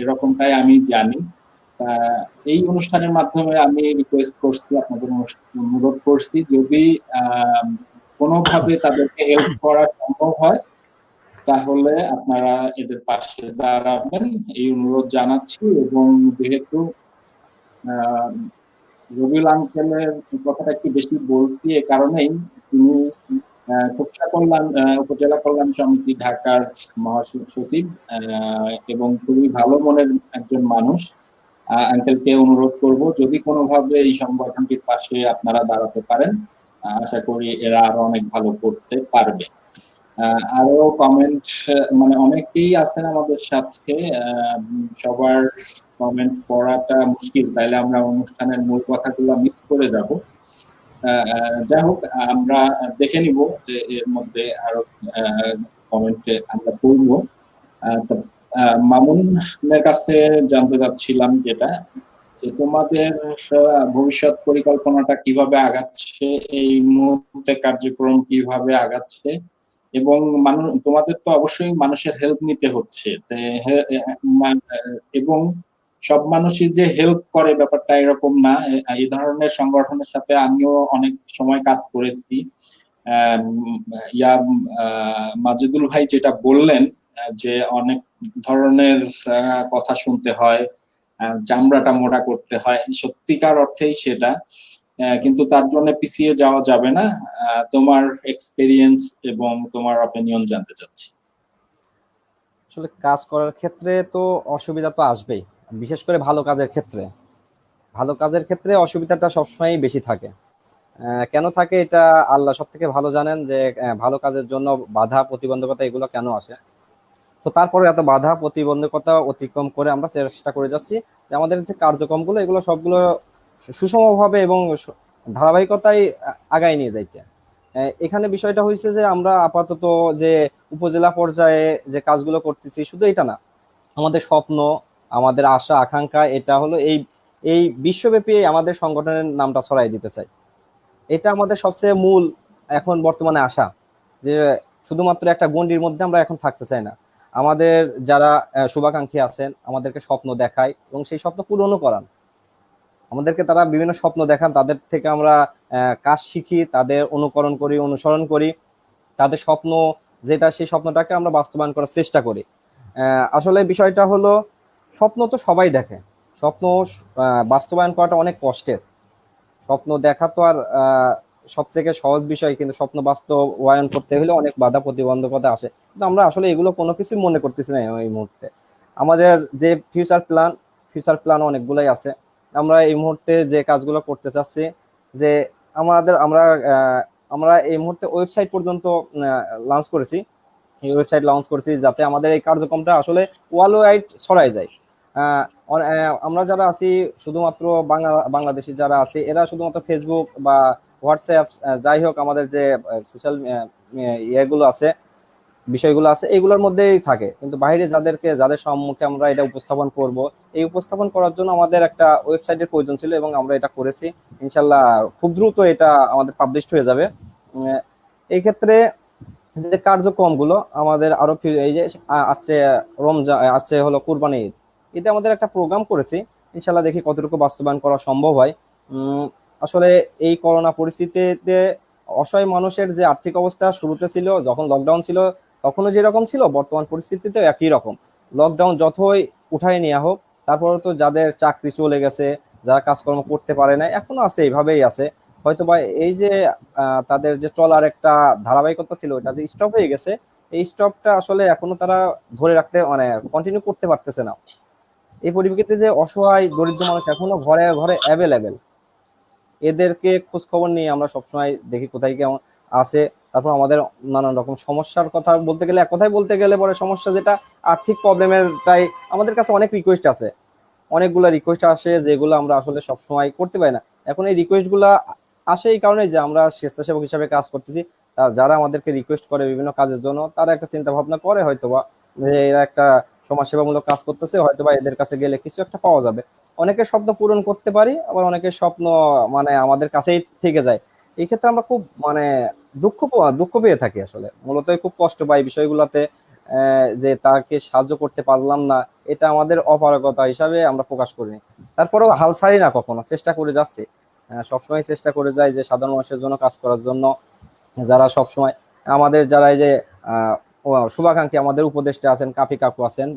এরকমটাই আমি জানি। এই অনুষ্ঠানের মাধ্যমে আমি রিকোয়েস্ট করছি, আপনাদের অনুরোধ করছি, যদি কোনোভাবে তাদেরকে হেল্প করা সম্ভব হয় তাহলে আপনারা এদের পাশে দাঁড়াবেন, এই অনুরোধ জানাচ্ছি। এবং যেহেতু রবিউল আঙ্কেলের কথাটা একটু বেশি বলছি এ কারণেই, তিনি খুবসা কল্যাণ উপজেলা কল্যাণ সমিতি ঢাকার মহাসচিব, এবং খুবই ভালো মনের একজন মানুষ। আঙ্কেলকে অনুরোধ করব যদি কোনোভাবে এই সংগঠনটির পাশে আপনারা দাঁড়াতে পারেন, আশা করি এরা আরো অনেক ভালো করতে পারবে। আরো কমেন্ট, মানে অনেকেই আছেন আমাদের সাথে, সবার কমেন্ট পড়াটা মুশকিল, তাইলে আমরা অনুষ্ঠানের মূল কথাগুলো মিস করে যাব। যাই হোক, আমরা দেখে নিব যে এর মধ্যে আরো কমেন্টে আমরা পড়ব। মামুনের কাছে জানতে চাচ্ছিলাম যেটা, যে তোমাদের ভবিষ্যৎ পরিকল্পনাটা কিভাবে আগাচ্ছে, এই মুহূর্তে কার্যক্রম কিভাবে আগাচ্ছে, এবং তোমাদের তো অবশ্যই মানুষের হেল্প নিতে হচ্ছে, এবং সব মানুষই যে হেল্প করে ব্যাপারটা এরকম না। এই ধরনের সংগঠনের সাথে আমিও অনেক সময় কাজ করেছি। মাজেদুল ভাই যেটা বললেন, যে অনেক ধরনের কথা শুনতে হয়, চামড়াটা মোটা করতে হয়, সত্যিকার অর্থেই সেটা, কিন্তু তার জন্য পিছিয়ে যাওয়া যাবে না। তোমার এক্সপেরিয়েন্স এবং তোমার অপিনিয়ন জানতে চাচ্ছি। আসলে কাজ করার ক্ষেত্রে তো অসুবিধা তো আসবেই, বিশেষ করে ভালো কাজের ক্ষেত্রে। ভালো কাজের ক্ষেত্রে অসুবিধাটা সবসময় বেশি থাকে। কেন থাকে এটা আল্লাহ সব থেকে ভালো জানেন, যে ভালো কাজের জন্য বাধা প্রতিবন্ধকতা এগুলো কেন আসে। তো তারপরে এত বাধা প্রতিবন্ধকতা অতিক্রম করে আমরা চেষ্টা করে যাচ্ছি যে আমাদের যে কার্যক্রমগুলো এগুলো সবগুলো সুষমভাবে এবং ধারাবাহিকতায় আগায় নিয়ে যাইতে। এখানে বিষয়টা হয়েছে যে আমরা আপাতত যে উপজেলা পর্যায়ে যে কাজগুলো করতেছি, শুধু এটা না, আমাদের স্বপ্ন, আমাদের আশা আকাঙ্ক্ষা এটা হলো এই এই বিশ্বব্যাপী আমাদের সংগঠনের নামটা ছড়াই দিতে চাই। এটা আমাদের সবচেয়ে মূল এখন বর্তমানে আশা, যে শুধুমাত্র একটা গণ্ডির মধ্যে আমরা এখন থাকতে চাই না। আমাদের যারা শুভাকাঙ্ক্ষী আছেন আমাদেরকে স্বপ্ন দেখায় এবং সেই স্বপ্ন পূরণও করান। আমাদেরকে তারা বিভিন্ন স্বপ্ন দেখান, তাদের থেকে আমরা কাজ শিখি, তাদের অনুকরণ করি, অনুসরণ করি, তাদের স্বপ্ন যেটা সেই স্বপ্নটাকে আমরা বাস্তবায়ন করার চেষ্টা করি। আসলে বিষয়টা হলো, স্বপ্ন তো সবাই দেখে, স্বপ্ন বাস্তবায়ন করাটা অনেক কষ্টের। স্বপ্ন দেখা তো আর সব থেকে সহজ বিষয়, কিন্তু স্বপ্ন বাস্তবায়ন করতে হলে অনেক বাধা প্রতিবন্ধকতা আসে, কিন্তু আমরা আসলে এগুলো কোনো কিছুই মনে করতেছি না এই মুহূর্তে। আমাদের যে ফিউচার প্ল্যান অনেকগুলাই আছে। আমরা এই মুহূর্তে যে কাজগুলো করতে চাচ্ছি, যে আমরা আমরা এই মুহূর্তে ওয়েবসাইট পর্যন্ত লঞ্চ করেছি। এই ওয়েবসাইট লঞ্চ করেছি যাতে আমাদের এই কার্যক্রমটা আসলে ওয়ার্ল্ড ওয়াইড ছড়াই যায়। আমরা যারা আছি শুধুমাত্র বাংলাদেশি যারা আছে, এরা শুধুমাত্র ফেসবুক বা হোয়াটসঅ্যাপ, যাই হোক আমাদের যে সোশ্যাল ইয়েগুলো আছে, বিষয়গুলো আছে, এগুলোর মধ্যেই থাকে। কিন্তু বাইরে যাদের সম্মুখে আমরা এটা উপস্থাপন করব, এই উপস্থাপন করার জন্য আমাদের একটা ওয়েবসাইটের প্রয়োজন ছিল এবং আমরা এটা করেছি। ইনশাল্লাহ খুব দ্রুত এটা আমাদের পাবলিশড হয়ে যাবে। এই ক্ষেত্রে যে কার্যক্রমগুলো আমাদের আরো এই যে আসছে রমজান, আসছে হলো কুরবানি ঈদ, ঈদে আমাদের একটা প্রোগ্রাম করেছি। ইনশাল্লাহ দেখি কতটুকু বাস্তবায়ন করা সম্ভব হয়। আসলে এই করোনা পরিস্থিতিতে অসহায় মানুষের যে আর্থিক অবস্থা শুরুতে ছিল, যখন লকডাউন ছিল তখনও যেরকম ছিল, বর্তমান পরিস্থিতিতে একই রকম। লকডাউন যতই উঠায় নেওয়া হোক, তারপরে তো যাদের চাকরি চলে গেছে, যারা কাজকর্ম করতে পারে না, এখনো আছে, এইভাবেই আছে। হয়তো বা এই যে তাদের যে চলার একটা ধারাবাহিকতা ছিল, এটা যে স্টপ হয়ে গেছে, এই স্টপটা আসলে এখনো তারা ধরে রাখতে, মানে কন্টিনিউ করতে পারতেছে না। এই পরিপ্রেক্ষিতে যে অসহায় দরিদ্র মানুষ এখনো ঘরে ঘরে অ্যাভেলেবেল, এদেরকে খোঁজ খবর নিয়ে আমরা সবসময় দেখি কোথায় কেমন আছে। তারপর আমাদের নানান রকম সমস্যার কথা বলতে গেলে, এক কথায় বলতে গেলে পরে সমস্যা যেটা আর্থিক প্রবলেমেরটাই আমাদের কাছে অনেক রিকোয়েস্ট আছে, অনেকগুলো রিকোয়েস্ট আসে যেগুলো আমরা আসলে সবসময় করতে পারি না। এখন এই রিকোয়েস্ট গুলা আসে এই কারণে যে আমরা স্বেচ্ছাসেবক হিসাবে কাজ করতেছি। যারা আমাদেরকে রিকোয়েস্ট করে বিভিন্ন কাজের জন্য, তারা একটা চিন্তা ভাবনা করে হয়তোবা যে এরা একটা সমাজসেবামূলক কাজ করতেছে, হয়তোবা এদের কাছে গেলে কিছু একটা পাওয়া যাবে। অনেকের স্বপ্ন পূরণ করতে পারি, আবার অনেকের স্বপ্ন মানে আমাদের কাছেই থেকে যায়। এই ক্ষেত্রে আমরা খুব মানে দুঃখ পেয়ে থাকি, আসলে মূলত খুব কষ্ট পাই বিষয়গুলোতে। যে তাকে সাহায্য করতে পারলাম না, এটা আমাদের অপারগতা হিসাবে আমরা প্রকাশ করিনি। তারপরেও হাল ছাড়ি না, কখনো চেষ্টা করে যাচ্ছি, সবসময় চেষ্টা করে যাই যে সাধারণ মানুষের জন্য কাজ করার জন্য। যারা সবসময় আমাদের, যারা এই যে শুভাকাঙ্ক্ষী আমাদের উপদেষ্টা আছেন, কাফি কাকু আছেন,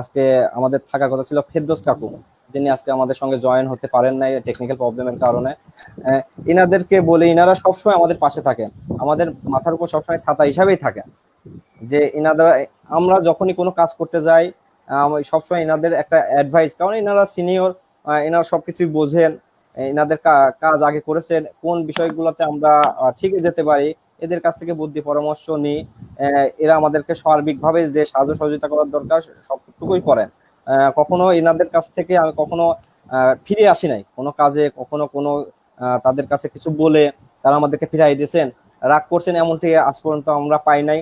আজকে আমাদের থাকার কথা ছিল ফেরদৌস কাকু, যিনি আজকে আমাদের সঙ্গে জয়েন হতে পারেন নাই টেকনিক্যাল প্রবলেমের কারণে। ইনাদেরকে বলে, ইনারা সবসময় আমাদের পাশে থাকেন, আমাদের মাথার উপর সবসময় ছাতা হিসাবেই থাকেন। যে ইনারা, আমরা যখনই কোনো কাজ করতে যাই, সবসময় ইনাদের একটা অ্যাডভাইস, কারণ ইনারা সিনিয়র, ইনারা সবকিছুই বোঝেন, ইনাদের কাজ আগে করেছেন, কোন বিষয়গুলোতে আমরা ঠিকই যেতে পারি, এদের কাছ থেকে বুদ্ধি পরামর্শ নিই। এরা আমাদেরকে সার্বিকভাবে যে সাহায্য সহযোগিতা করার দরকার সবটুকুই করেন। কখনো ইনাদের কাছ থেকে আমি কখনো ফিরে আসি নাই কোনো কাজে, কখনো কোনো তাদের কাছে কিছু বলে তারা আমাদেরকে ফিরাই দিয়েছেন, রাগ করছেন, এমনটি আজ পর্যন্ত আমরা পাই নাই।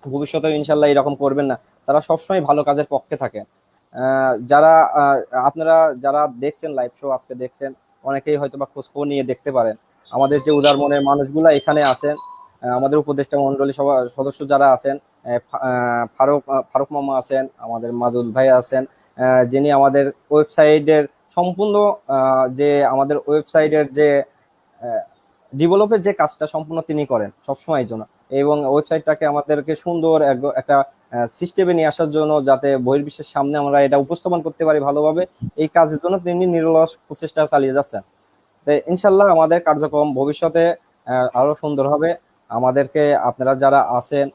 ভবিষ্যতে ইনশাল্লাহ এরকম করবেন না। তারা সবসময় ভালো কাজের পক্ষে থাকে। যারা আপনারা যারা দেখছেন লাইভ শো আজকে দেখছেন, অনেকেই হয়তো বা খোঁজ খবর নিয়ে দেখতে পারেন। আমাদের যে উদার মনের মানুষগুলা এখানে আছেন, আমাদের উপদেষ্টা মন্ডলী সদস্য যারা আছেন, ফারুক মামা আছেন, আমাদের মাজুদ ভাই আছেন, যিনি আমাদের ওয়েবসাইটের সম্পূর্ণ যে আমাদের ওয়েবসাইটের যে ডেভেলপের যে কাজটা সম্পূর্ণ তিনি করেন সবসময়ের জন্য, এবং ওয়েবসাইটটাকে আমাদেরকে সুন্দর একটা সিস্টেমে নিয়ে আসার জন্য, যাতে বহির্বিশ্বের সামনে আমরা এটা উপস্থাপন করতে পারি ভালোভাবে, এই কাজের জন্য তিনি নিরলস প্রচেষ্টা চালিয়ে যাচ্ছেন। ইনশাল্লাহ আমাদের কার্যক্রম ভবিষ্যতে আরো সুন্দর হবে। আমাদেরকে আপনারা যারা আছেন,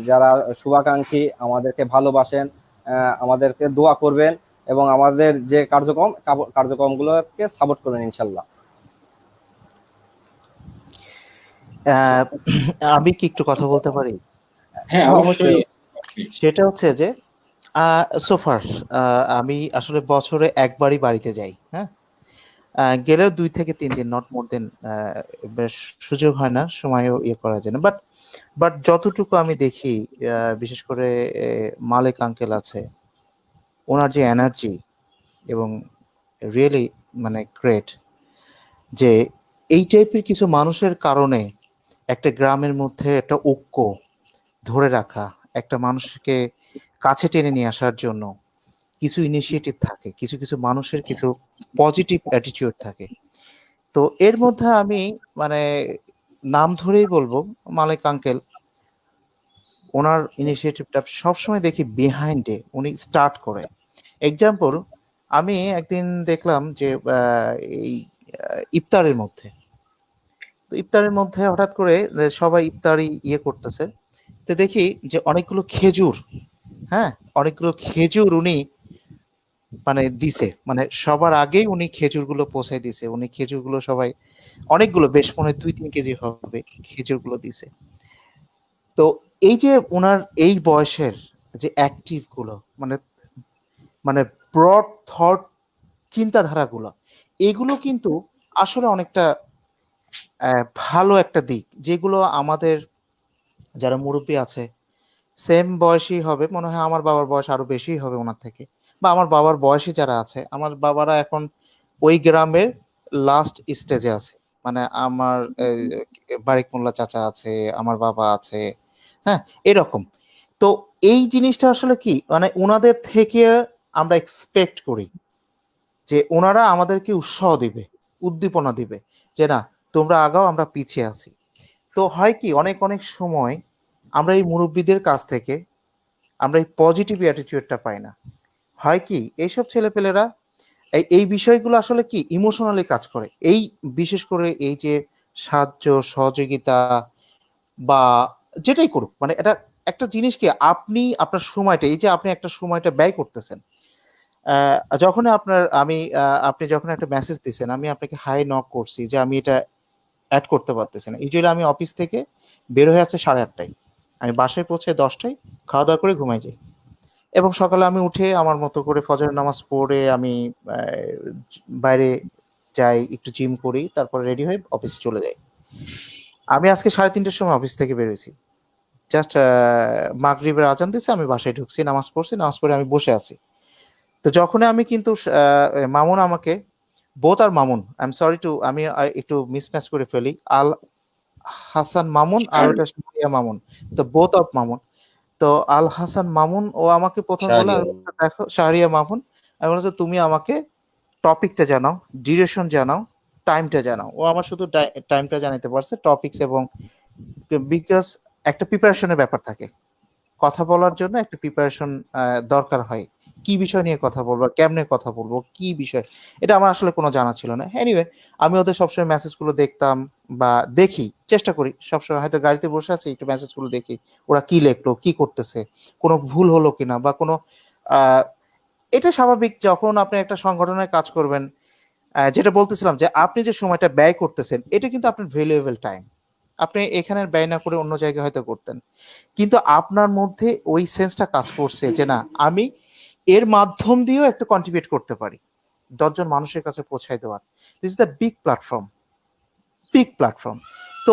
যারা শুভাকাঙ্ক্ষী, আমাদেরকে ভালোবাসেন, আমাদেরকে দোয়া করবেন এবং আমাদের যে কার্যক্রমগুলোকে সাপোর্ট করবেন ইনশাল্লাহ। আমি কি একটু কথা বলতে পারি? হ্যাঁ, অবশ্যই। সেটা হচ্ছে যে সোফার আমি আসলে বছরে একবারই বাড়িতে যাই, হ্যাঁ, গেলেও 2 থেকে 3 দিন, নট মোর দেন। বেশ সুযোগ হয় না, সময়ও ইয়ে করা যায় না, বাট যতটুকু আমি দেখি, বিশেষ করে মালেক আঙ্কেল আছে, ওনার যে এনার্জি এবং রিয়েলি মানে গ্রেট, যে এই টাইপের কিছু মানুষের কারণে একটা গ্রামের মধ্যে একটা ঐক্য ধরে রাখা, একটা মানুষকে কাছে টেনে নিয়ে আসার জন্য কিছু ইনিশিয়েটিভ থাকে, কিছু কিছু মানুষের কিছু পজিটিভ অ্যাটিটিউড থাকে। তো এর মধ্যে আমি মানে নাম ধরেই বলবো, মালিক আঙ্কেল, ওনার ইনিশিয়েটিভটা সবসময় দেখি বিহাইন্ডে উনি স্টার্ট করে। এক্সাম্পল, আমি একদিন দেখলাম যে এই ইফতারের মধ্যে, তো ইফতারের মধ্যে হঠাৎ করে সবাই ইফতারি করতেছে, তো দেখি যে অনেকগুলো খেজুর, হ্যাঁ অনেকগুলো খেজুর উনি মানে দিছে, মানে সবার আগেই উনি খেজুরগুলো পৌঁছায় দিছে। উনি খেজুরগুলো সবাই অনেকগুলো, বেশ মনে হয় 2-3 কেজি হবে খেজুরগুলো দিছে। তো এই যে ওনার এই বয়সের যে অ্যাক্টিভ গুলো, মানে মানে ব্রড থট চিন্তাধারাগুলো, এগুলো কিন্তু আসলে অনেকটা ভালো একটা দিক, যেগুলো আমাদের যারা মুরব্বী আছে সেম বয়সী হবে, মনে হয় আমার বাবার বয়স আরো বেশি হবে ওনার থেকে, বা আমার বাবার বয়সী যারা আছে, আমার বাবারা এখন ওই গ্রামের লাস্ট স্টেজে আছে। মানে আমার বারিক মোল্লা চাচা আছে, আমার বাবা আছে, হ্যাঁ এরকম। তো এই জিনিসটা আসলে কি, মানে ওনাদের থেকে আমরা এক্সপেক্ট করি যে ওনারা আমাদেরকে উৎসাহ দিবে, উদ্দীপনা দিবে, যে না তোমরা আগাও, আমরা পিছিয়ে আছি। তো হয় কি, অনেক অনেক সময় আমরা এই মুরব্বীদের কাছ থেকে আমরা এই পজিটিভ অ্যাটিটিউডটা পাই না। হয় কি, এইসব ছেলেপেলেরা এই বিষয়গুলো আসলে কি ইমোশনালি কাজ করে, এই বিশেষ করে এই যে সাহায্য সহযোগিতা বা যেটাই করুক, মানে এটা একটা জিনিস কি, আপনি আপনার সময়টা, এই যে আপনি একটা সময়টা ব্যয় করতেছেন, যখন আপনার আমি আপনি যখন একটা মেসেজ দিচ্ছেন, আমি আপনাকে হাই নক করছি যে আমি এটা অ্যাড করতে পারতেছি না, ইউজুয়ালি আমি অফিস থেকে বের হয়ে যাচ্ছে 8:30টায়, আমি বাসায় পৌঁছে 10টায়, খাওয়া দাওয়া করে ঘুমাই যাই, এবং সকালে আমি উঠে আমার মতো করে ফজরের নামাজ পড়ে আমি বাইরে যাই, একটু জিম করি, তারপর রেডি হয়ে অফিসে চলে যাই। আমি আজকে 3:30টার সময় অফিস থেকে বেরোইছি, জাস্ট মাগরিবের আজান দিচ্ছে, আমি বাসায় ঢুকছি, নামাজ পড়ছি, নামাজ পড়ে আমি বসে আছি। তো যখন আমি কিন্তু মামুন আমাকে, বোথ আর Mamun, I am sorry too, আমি একটু মিসম্যাচ করে ফেলি, আল হাসান মামুন আর ওটা শাহরিয়া মামুন, তো বোথ অফ মামুন। তো আল হাসান মামুন ও আমাকে প্রথম বলে, শাহরিয়া। আমি বলছি, দেখো শাহরিয়া মামুন, আমি বলছি তুমি আমাকে টপিকটা জানাও, ডিউরেশন জানাও, টাইমটা জানাও। ও আমার শুধু টাইমটা জানাতে পারছে, টপিকস এবং, বিকজ একটা প্রিপারেশনের ব্যাপার থাকে, কথা বলার জন্য একটা প্রিপারেশন দরকার হয়, কি বিষয় নিয়ে কথা বলবো, কেমনে কথা বলবো, কি বিষয়, এটা আমার আসলে কোনো জানা ছিল না। এনিওয়ে, আমি ওদের সবসময় মেসেজগুলো দেখতাম বা দেখি, চেষ্টা করি সবসময়, হয়তো গাড়িতে বসে আছি একটু মেসেজগুলো দেখি, ওরা কি লিখলো, কি করতেছে, কোনো ভুল হলো কিনা, বা কোনো আহ, এটা স্বাভাবিক যখন আপনি একটা সংগঠনের কাজ করবেন। যেটা বলতেছিলাম যে আপনি যে সময়টা ব্যয় করতেছেন, এটা কিন্তু আপনার ভ্যালুয়েবল টাইম, আপনি এখানে ব্যয় না করে অন্য জায়গায় হয়তো করতেন, কিন্তু আপনার মধ্যে ওই সেন্সটা কাজ করছে যে না, আমি এর মাধ্যম দিয়েও একটা কন্ট্রিবিউট করতে পারি 10জন মানুষের কাছে পৌঁছায় দেওয়ার। This is the big platform, big platform. তো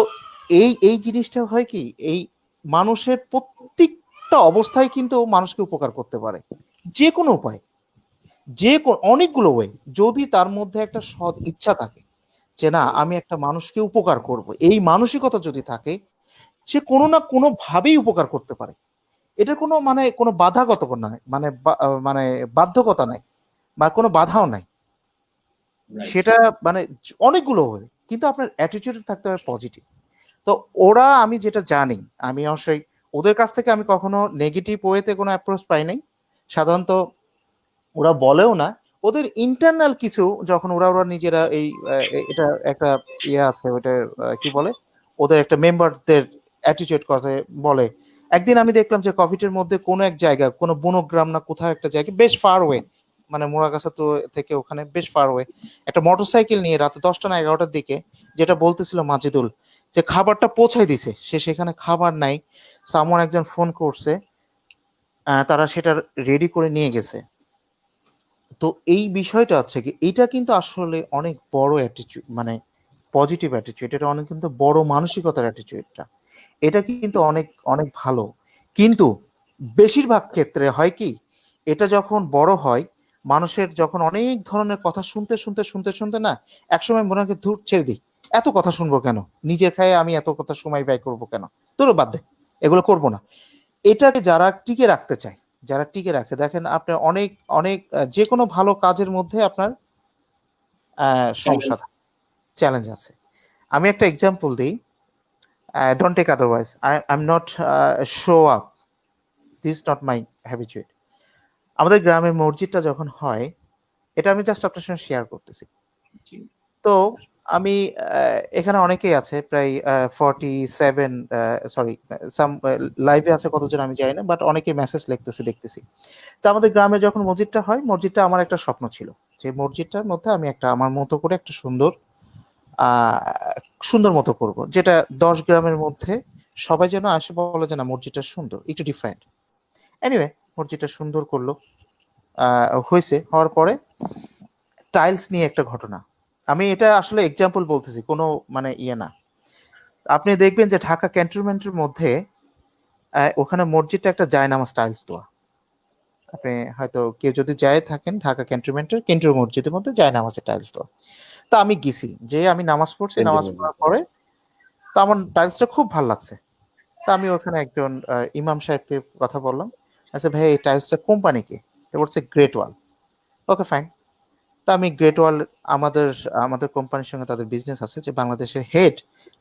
এই এই জিনিসটা হয় কি, এই মানুষের প্রত্যেকটা অবস্থায় কিন্তু মানুষকে উপকার করতে পারে, যে কোনো উপায়, অনেকগুলো ওয়ে, যদি তার মধ্যে একটা সৎ ইচ্ছা থাকে যে না আমি একটা মানুষকে উপকার করব, এই মানসিকতা যদি থাকে, সে কোনো না কোনো ভাবেই উপকার করতে পারে। এটা কোনো মানে কোনো বাধাগত নয়, মানে মানে বাধ্যকতা নাই, বা কোনো বাধাও নাই, রাইট। সেটা মানে অনেকগুলো হবে, কিন্তু আপনার অ্যাটিটিউড থাকতে হবে পজিটিভ। তো ওরা, আমি যেটা জানি, আমি অবশ্যই ওদের কাছ থেকে আমি কখনো নেগেটিভ ওয়েতে কোনো অ্যাপ্রোচ পাই নাই। সাধারণত ওরা বলেও না, ওদের ইন্টারনাল কিছু যখন ওরা ওরা নিজেরা এই এটা একটা ইয়ে আছে, ওটা কি বলে, ওদের একটা মেম্বারদের অ্যাটিটিউড কথা বলে। একদিন আমি দেখলাম যে কভিডের মধ্যে কোনো এক জায়গা, কোনো বনগ্রাম না কোথাও একটা জায়গা, বেশ ফার ওয়ে, মানে মোরাগাছা তো থেকে ওখানে বেশ ফার ওয়ে, একটা মোটরসাইকেল নিয়ে রাতে 10টা না 11টার দিকে, যেটা বলতেছিল মাজিদুল, যে খাবারটা পৌঁছাই দিছে, সে সেখানে খাবার নাই, সামন একজন ফোন করছে, তারা সেটা রেডি করে নিয়ে গেছে। তো এই বিষয়টা হচ্ছে কি, এটা কিন্তু আসলে অনেক বড় অ্যাটিটিউড, মানে পজিটিভ অ্যাটিটিউড, এটা অনেক কিন্তু বড় মানসিকতার অ্যাটিটিউডটা, এটা কিন্তু অনেক অনেক ভালো। কিন্তু বেশিরভাগ ক্ষেত্রে হয় কি, এটা যখন বড় হয়, মানুষের যখন অনেক ধরনের কথা শুনতে শুনতে শুনতে শুনতে না, একসময় মনে হয় ধুর ছেড়ে দিই, এত কথা শুনবো কেন, নিজের খায়ে আমি এত কথা সময় ব্যয় করবো কেন, তোর বাদ দে, এগুলো করবো না। এটাকে যারা টিকে রাখতে চায়, যারা টিকে রাখে, দেখেন আপনি অনেক অনেক যে কোনো ভালো কাজের মধ্যে আপনার সমস্যা, চ্যালেঞ্জ আছে। আমি একটা এক্সাম্পল দিই, Don't take otherwise. I'm not show up. This is not my habitude. আমাদের গ্রামের মসজিদটা যখন হয়, এটা আমি জাস্ট আপনার সঙ্গে শেয়ার করতেছি। জি। তো আমি এখানে অনেকেই আছে, প্রায় 47 সরি সাম লাইভে আছে কতজন আমি জানি না, বাট অনেকে মেসেজ লিখতেছে দেখতেছি। তো আমাদের গ্রামে যখন মসজিদটা হয়, মসজিদটা আমার একটা স্বপ্ন ছিল যে মসজিদটার মধ্যে আমি একটা আমার মতো করে একটা সুন্দর মতো করব, যেটা 10 গ্রামের মধ্যে সবাই যেন আসে বলে যে না মসজিদটা সুন্দর, একটু ডিফারেন্ট। এনিওয়ে মসজিদটা সুন্দর করলো, হয়েছে। হওয়ার পরে টাইলস নিয়ে একটা ঘটনা, আমি এটা আসলে এক্সাম্পল বলতেছি, কোনো মানে ইয়ে না। আপনি দেখবেন যে ঢাকা ক্যান্টনমেন্টের মধ্যে ওখানে মসজিদটা একটা জায়নামাজ টাইলস দেওয়া। আপনি হয়তো কেউ যদি যায় থাকেন ঢাকা ক্যান্টনমেন্টের কেন্দ্রীয় মসজিদের মধ্যে জায়নামাজের টাইলস দেওয়া। তো আমি গেছি, যে আমি নামাজ পড়ছি, নামাজ পড়ার পরে তো আমার টাইলসটা খুব ভালো লাগছে। তা আমি ওখানে একজন ইমাম সাহেবকে কথা বললাম, আচ্ছা ভাই এই টাইলসটা কোম্পানিকে? তো বলছে গ্রেট ওয়াল। Okay fine. তা আমি গ্রেট ওয়াল, আমাদের আমাদের কোম্পানির সঙ্গে তাদের বিজনেস আছে, যে বাংলাদেশের হেড,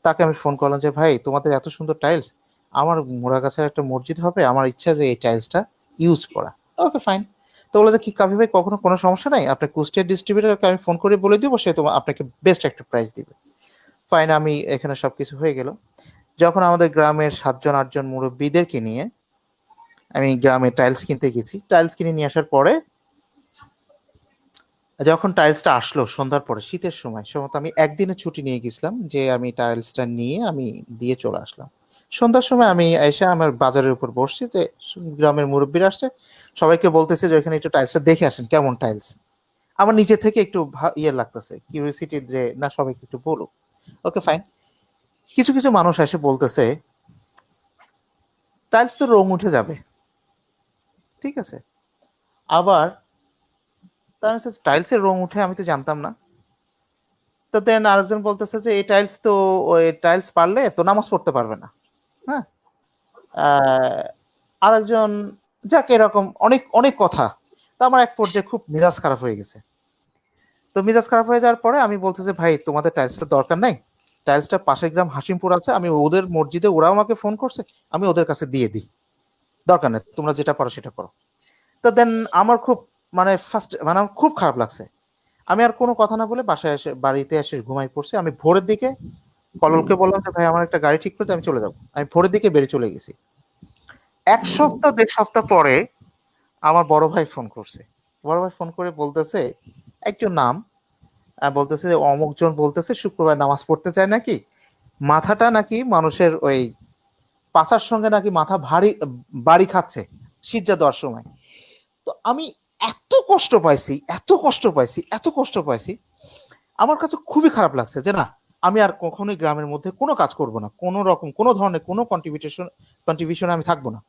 তাকে আমি ফোন করলাম যে ভাই তোমাদের এত সুন্দর টাইলস, আমার মোড়াগাছার একটা মসজিদ হবে, আমার ইচ্ছা যে এই টাইলসটা ইউজ করা। Okay fine. তো বলে যে কি কাফি ভাই, কখনো কোনো সমস্যা নাই, আপনার কুষ্টিয়ার ডিস্ট্রিবিউটরকে আমি ফোন করে বলে দিব, সে তোমার আপনাকে বেস্ট একটা প্রাইস দিবে। ফাইন, আমি এখানে সবকিছু হয়ে গেল। যখন আমাদের গ্রামের 7-8 জন মুরব্বীদেরকে নিয়ে আমি গ্রামে টাইলস কিনতে গেছি, টাইলস কিনে নিয়ে আসার পরে যখন টাইলসটা আসলো সন্ধ্যার পরে, শীতের সময় সম্ভবত আমি একদিনের ছুটি নিয়ে গেছিলাম, যে আমি টাইলসটা নিয়ে আমি দিয়ে চলে আসলাম। সন্ধ্যার সময় আমি এসে আমার বাজারের উপর বসছি, যে গ্রামের মুরব্বীরা আসছে, সবাইকে বলতেছে যে ওইখানে একটু টাইলসটা দেখে আসেন কেমন টাইলস। আমার নিজে থেকে একটু ইয়ে লাগতেছে, কিউরিওসিটির, যে না সবাইকে একটু বলুক। Okay fine. কিছু কিছু মানুষ এসে বলতেছে টাইলস তো রং উঠে যাবে, ঠিক আছে। আবার তার টাইলসের রং উঠে, আমি তো জানতাম না। তো দেন আরেকজন বলতেছে যে এই টাইলস তো, ওই টাইলস পারলে তো নামাজ পড়তে পারবে না। হ্যাঁ, আরেকজন, যাক এরকম অনেক অনেক কথা। তো আমার এক পর্যায়ে খুব মেজাজ খারাপ হয়ে গেছে। তো মেজাজ খারাপ হয়ে যাওয়ার পরে আমি বলছি যে ভাই তোমাদের টাইলসটা দরকার নাই, টাইলসটা পাশের গ্রাম হাসিমপুর আছে, আমি ওদের মসজিদে, ওরাও আমাকে ফোন করছে, আমি ওদের কাছে দিয়ে দিই, দরকার নেই, তোমরা যেটা পারো সেটা করো। তো দেন আমার খুব মানে ফার্স্ট মানে আমার খুব খারাপ লাগছে। আমি আর কোনো কথা না বলে বাসায় এসে, বাড়িতে এসে ঘুমাই পড়ছি। আমি ভোরের দিকে কললকে বললাম যে ভাই আমার একটা গাড়ি ঠিক করতে, আমি চলে যাবো। আমি ভোরের দিকে বেরিয়ে চলে গেছি। 1 সপ্তাহ 1.5 সপ্তাহ পরে আমার বড় ভাই ফোন করছে। বড় ভাই ফোন করে বলতেছে, একজন নাম, বলতেছে যে অমুক জন বলতেছে শুক্রবার নামাজ পড়তে চায় নাকি, মাথাটা নাকি মানুষের ওই পাছার সঙ্গে নাকি মাথা ভারী বাড়ি খাচ্ছে সিজদা দেওয়ার সময়। তো আমি এত কষ্ট পাইছি, এত কষ্ট পাইছি, এত কষ্ট পাইছি, আমার কাছে খুবই খারাপ লাগছে যে না, আমি আর কখনোই গ্রামের মধ্যে কোনো কাজ করব না, কোনো রকম কোনো ধরনের কোনো কন্ট্রিবিউশন আমি থাকবো না।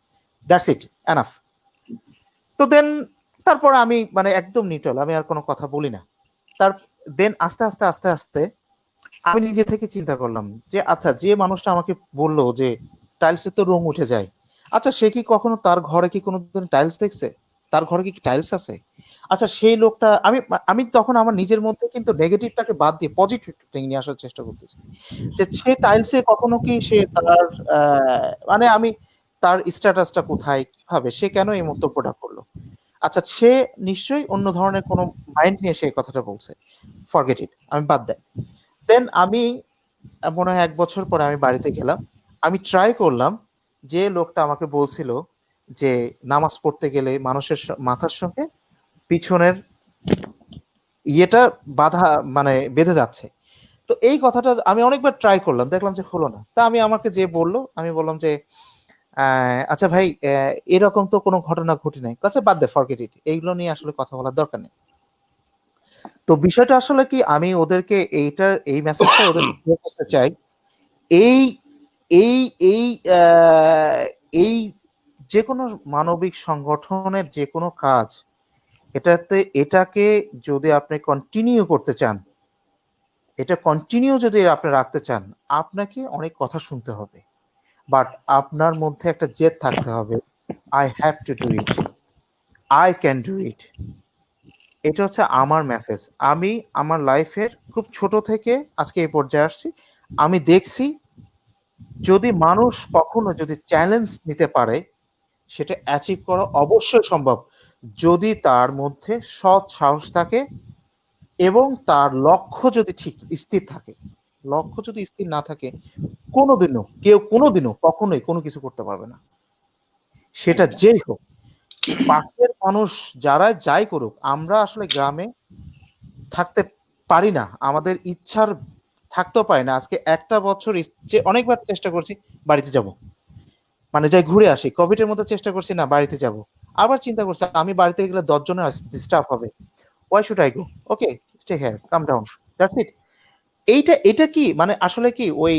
That's it, enough. তো দেন তারপর আমি মানে একদম নিউট্রাল, আমি আর কোনো কথা বলি না। তার দেন আস্তে আস্তে আস্তে আস্তে আমি নিজে থেকে চিন্তা করলাম যে আচ্ছা, যে মানুষটা আমাকে বললো যে টাইলসে তো রং উঠে যায়, আচ্ছা সে কি কখনো তার ঘরে কি কোনোদিন টাইলস দেখছে? তার ঘরে কি টাইলস আছে? আচ্ছা সেই লোকটা, আমি আমি তখন আমার নিজের মধ্যে কিন্তু নেগেটিভটাকে বাদ দিয়ে পজিটিভ নিয়ে আসার চেষ্টা করতেছি, যে সে টাইলসে কখনো কি সে তার মানে আমি তার স্ট্যাটাসটা কোথায়, কিভাবে, সে কেন এই মন্তব্যটা করলো? আচ্ছা সে নিশ্চয়ই অন্য ধরনের কোনো মাইন্ড নিয়ে সে কথাটা বলছে, ফরগেট ইট, আমি বাদ দেন। দেন আমি মনে হয় 1 বছর পরে আমি বাড়িতে গেলাম, আমি ট্রাই করলাম, যে লোকটা আমাকে বলছিল যে নামাজ পড়তে গেলে মানুষের মাথার সঙ্গে পিছনের ইয়েটা বাধা মানে বেঁধে যাচ্ছে। তো এই কথাটা আমি অনেকবার ট্রাই করলাম, দেখলাম যে হলো না। তা আমি আমাকে যে বললো, আমি বললাম যে আচ্ছা ভাই এরকম তো কোনো ঘটনা ঘটে নাই। আচ্ছা বাদ দে, ফরগেট ইট, এইগুলো নিয়ে আসলে কথা বলার দরকার নেই। তো বিষয়টা আসলে কি, আমি ওদেরকে এই মেসেজটা ওদের করতে চাই, এই এই এই এই যে কোনো মানবিক সংগঠনের যে কোনো কাজ, এটাকে যদি আপনি কন্টিনিউ করতে চান, এটা কন্টিনিউ যদি আপনি রাখতে চান, আপনাকে অনেক কথা শুনতে হবে, বাট আপনার মধ্যে একটা জেদ থাকতে হবে, I have to do it, I can do ইট। এটা হচ্ছে আমার মেসেজ। আমি আমার লাইফের খুব ছোট থেকে আজকে এই পর্যায়ে আসছি, আমি দেখছি যদি মানুষ কখনো যদি চ্যালেঞ্জ নিতে পারে, সেটা অ্যাচিভ করা অবশ্যই সম্ভব, যদি তার মধ্যে সৎ সাহস থাকে এবং তার লক্ষ্য যদি ঠিক স্থির থাকে। লক্ষ্য যদি স্থির না থাকে, কোনোদিনও কখনোই কোনো কিছু করতে পারবে না, সেটা একদম। যেই হোক। পাশের মানুষ যারা যাই করুক, আমরা আসলে গ্রামে থাকতে পারি না, আমাদের ইচ্ছার থাকতেও পারি না। আজকে একটা বছর অনেকবার চেষ্টা করছি বাড়িতে যাব, মানে যাই ঘুরে আসি। কোভিড এর মধ্যে চেষ্টা করছি না বাড়িতে যাব, আবার চিন্তা করছি আমি বাড়িতে গেলে 10 জনের ডিস্টার্ব হবে, why should I go, okay stay here, come down, that's it. এটা কি মানে আসলে কি ওই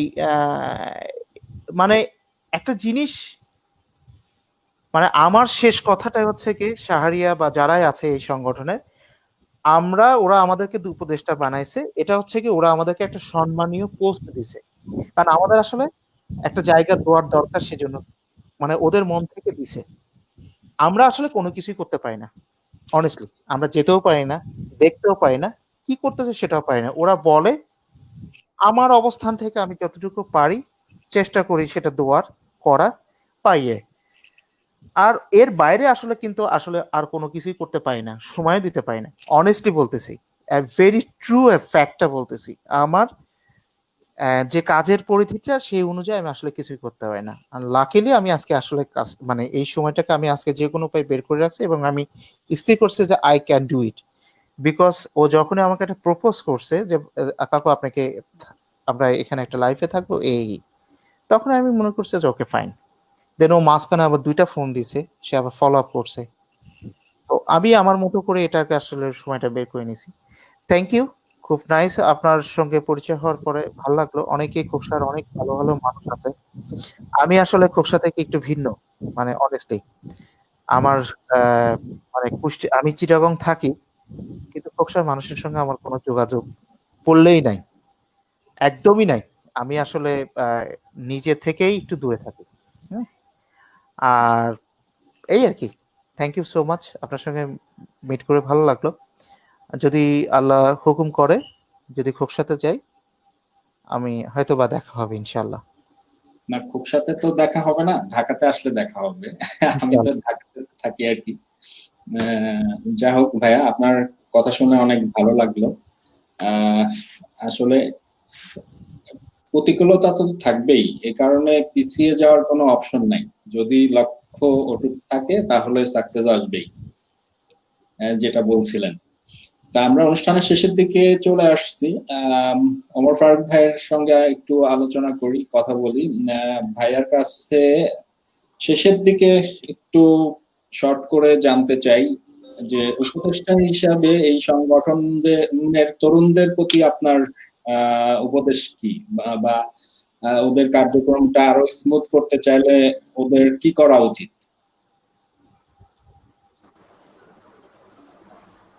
মানে একটা জিনিস, মানে আমার শেষ কথাটা হচ্ছে কি, শাহরিয়া বা যারাই আছে এই সংগঠনে, ওরা আমাদেরকে উপদেষ্টা বানাইছে, এটা হচ্ছে কি ওরা আমাদেরকে একটা সম্মানীয় পোস্ট দিছে, কারণ আমাদের আসলে একটা জায়গা দেওয়ার দরকার, সেজন্য মানে ওদের মন থেকে দিছে। আমরা আসলে কোনো কিছুই করতে পারি না, অনেস্টলি আমরা যেতেও পারি না, দেখতেও পারি না, কি করতেছে সেটাও পারি না। ওরা বলে, আমার অবস্থান থেকে আমি যতটুকু পারি চেষ্টা করি সেটা দেওয়ার, করার, পাইয়ে। আর এর বাইরে আসলে কিন্তু আসলে আর কোনো কিছুই করতে পারি না, সময় দিতে পারি না, অনেস্টলি বলতেছি, ভেরি ট্রু ফ্যাক্টটা বলতেছি। আমার যে কাজের পরিধিটা সেই অনুযায়ী আমি আসলে কিছুই করতে পারি না। আর লাকিলি আমি আজকে আসলে কাজ, মানে এই সময়টাকে আমি আজকে যে কোনো উপায় বের করে রাখছি এবং আমি স্থির করছি যে I can do it. Because ও যখনই আমাকে একটা প্রপোজ করছে যে কাকু আপনাকে, আমরা এখানে একটা লাইফে থাকবো এই, তখন আমি মনে করছি যে ওকে ফাইন। দেন ও মাঝখানে আবার 2টা ফোন দিছে, সে আবার ফলো আপ করছে। তো আমি আমার মতো করে এটাকে আসলে সময়টা বের করে নিছি। থ্যাংক ইউ, খুব নাইস আপনার সঙ্গে পরিচয় হওয়ার পরে ভালো লাগলো। অনেকেই খোকসার অনেক ভালো ভালো মানুষ আছে, আমি আসলে খোকসা থেকে একটু ভিন্ন, মানে অনেস্টলি আমার মানে আমি চিটাগং থাকি, কিন্তু খোকসার মানুষের সঙ্গে আমার কোনো যোগাযোগ পড়লেই নাই, একদমই নাই। আমি আসলে নিজে থেকেই একটু দূরে থাকি। হুম? আর এই আর কি। থ্যাংক ইউ সো মাচ, আপনার সঙ্গে মিট করে ভালো লাগলো। যদি আল্লাহ হুকুম করে, যদি খোকসাতে যাই, আমি হয়তো বা দেখা হবে ইনশাল্লাহ। না, খুব সাথে তো দেখা হবে না, ঢাকাতে আসলে দেখা হবে। আমি তো ইনশাআল্লাহ। ঢাকাতে থাকি আর কি। যা হোক ভাইয়া, আপনার কথা শুনে অনেক ভালো লাগলো। আহ, আসলে প্রতিকূলতা তো থাকবেই, এ কারণে পিছিয়ে যাওয়ার কোনো অপশন নাই। যদি লক্ষ্য অটুট থাকে তাহলে সাকসেস আসবেই, যেটা বলছিলেন। তা আমরা অনুষ্ঠানের শেষের দিকে চলে আসছি। ওমর ফারুক ভাইয়ের সঙ্গে একটু আলোচনা করি, কথা বলি। ভাইয়ার কাছে শেষের দিকে একটু শর্ট করে জানতে চাই যে উপদেষ্টা হিসাবে এই সংগঠনের তরুণদের প্রতি আপনার উপদেশ কি, বা ওদের কার্যক্রমটা আরো স্মুথ করতে চাইলে ওদের কি করা উচিত?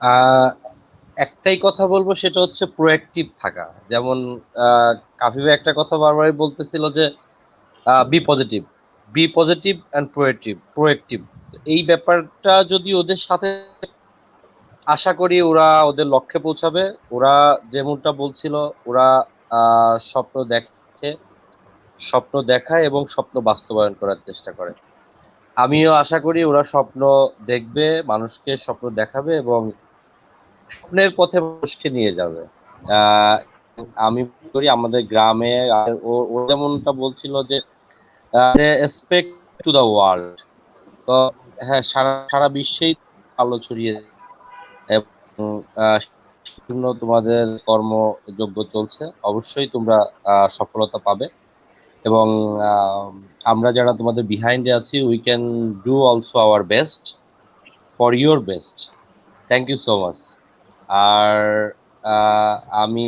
আহ একটাই কথা বলবো, সেটা হচ্ছে প্রোঅ্যাক্টিভ থাকা। যেমন কাফি ভাই একটা কথা বারবারই বলতেছিল যে বি পজিটিভ অ্যান্ড প্রোঅ্যাক্টিভ। এই ব্যাপারটা যদি ওদের সাথে, আশা করি ওরা ওদের লক্ষ্যে পৌঁছাবে। ওরা যেমনটা বলছিল, ওরা স্বপ্ন দেখে, স্বপ্ন দেখায় এবং স্বপ্ন বাস্তবায়ন করার চেষ্টা করে। আমিও আশা করি ওরা স্বপ্ন দেখবে, মানুষকে স্বপ্ন দেখাবে এবং স্বপ্নের পথে মানুষকে নিয়ে যাবে। আহ আমি মনে করি আমাদের গ্রামে, আর ও যেমনটা বলছিল যে রেসপেক্ট টু দ্য ওয়ার্ল্ড। তো হ্যাঁ, সারা সারা বিশ্বেই আলো ছড়িয়ে এবং জন্য তোমাদের কর্মযজ্ঞ চলছে। অবশ্যই তোমরা সফলতা পাবে এবং আহ, আমরা যারা তোমাদের বিহাইন্ডে আছি, we can do also our best for your best. Thank you so much. আর আহ, আমি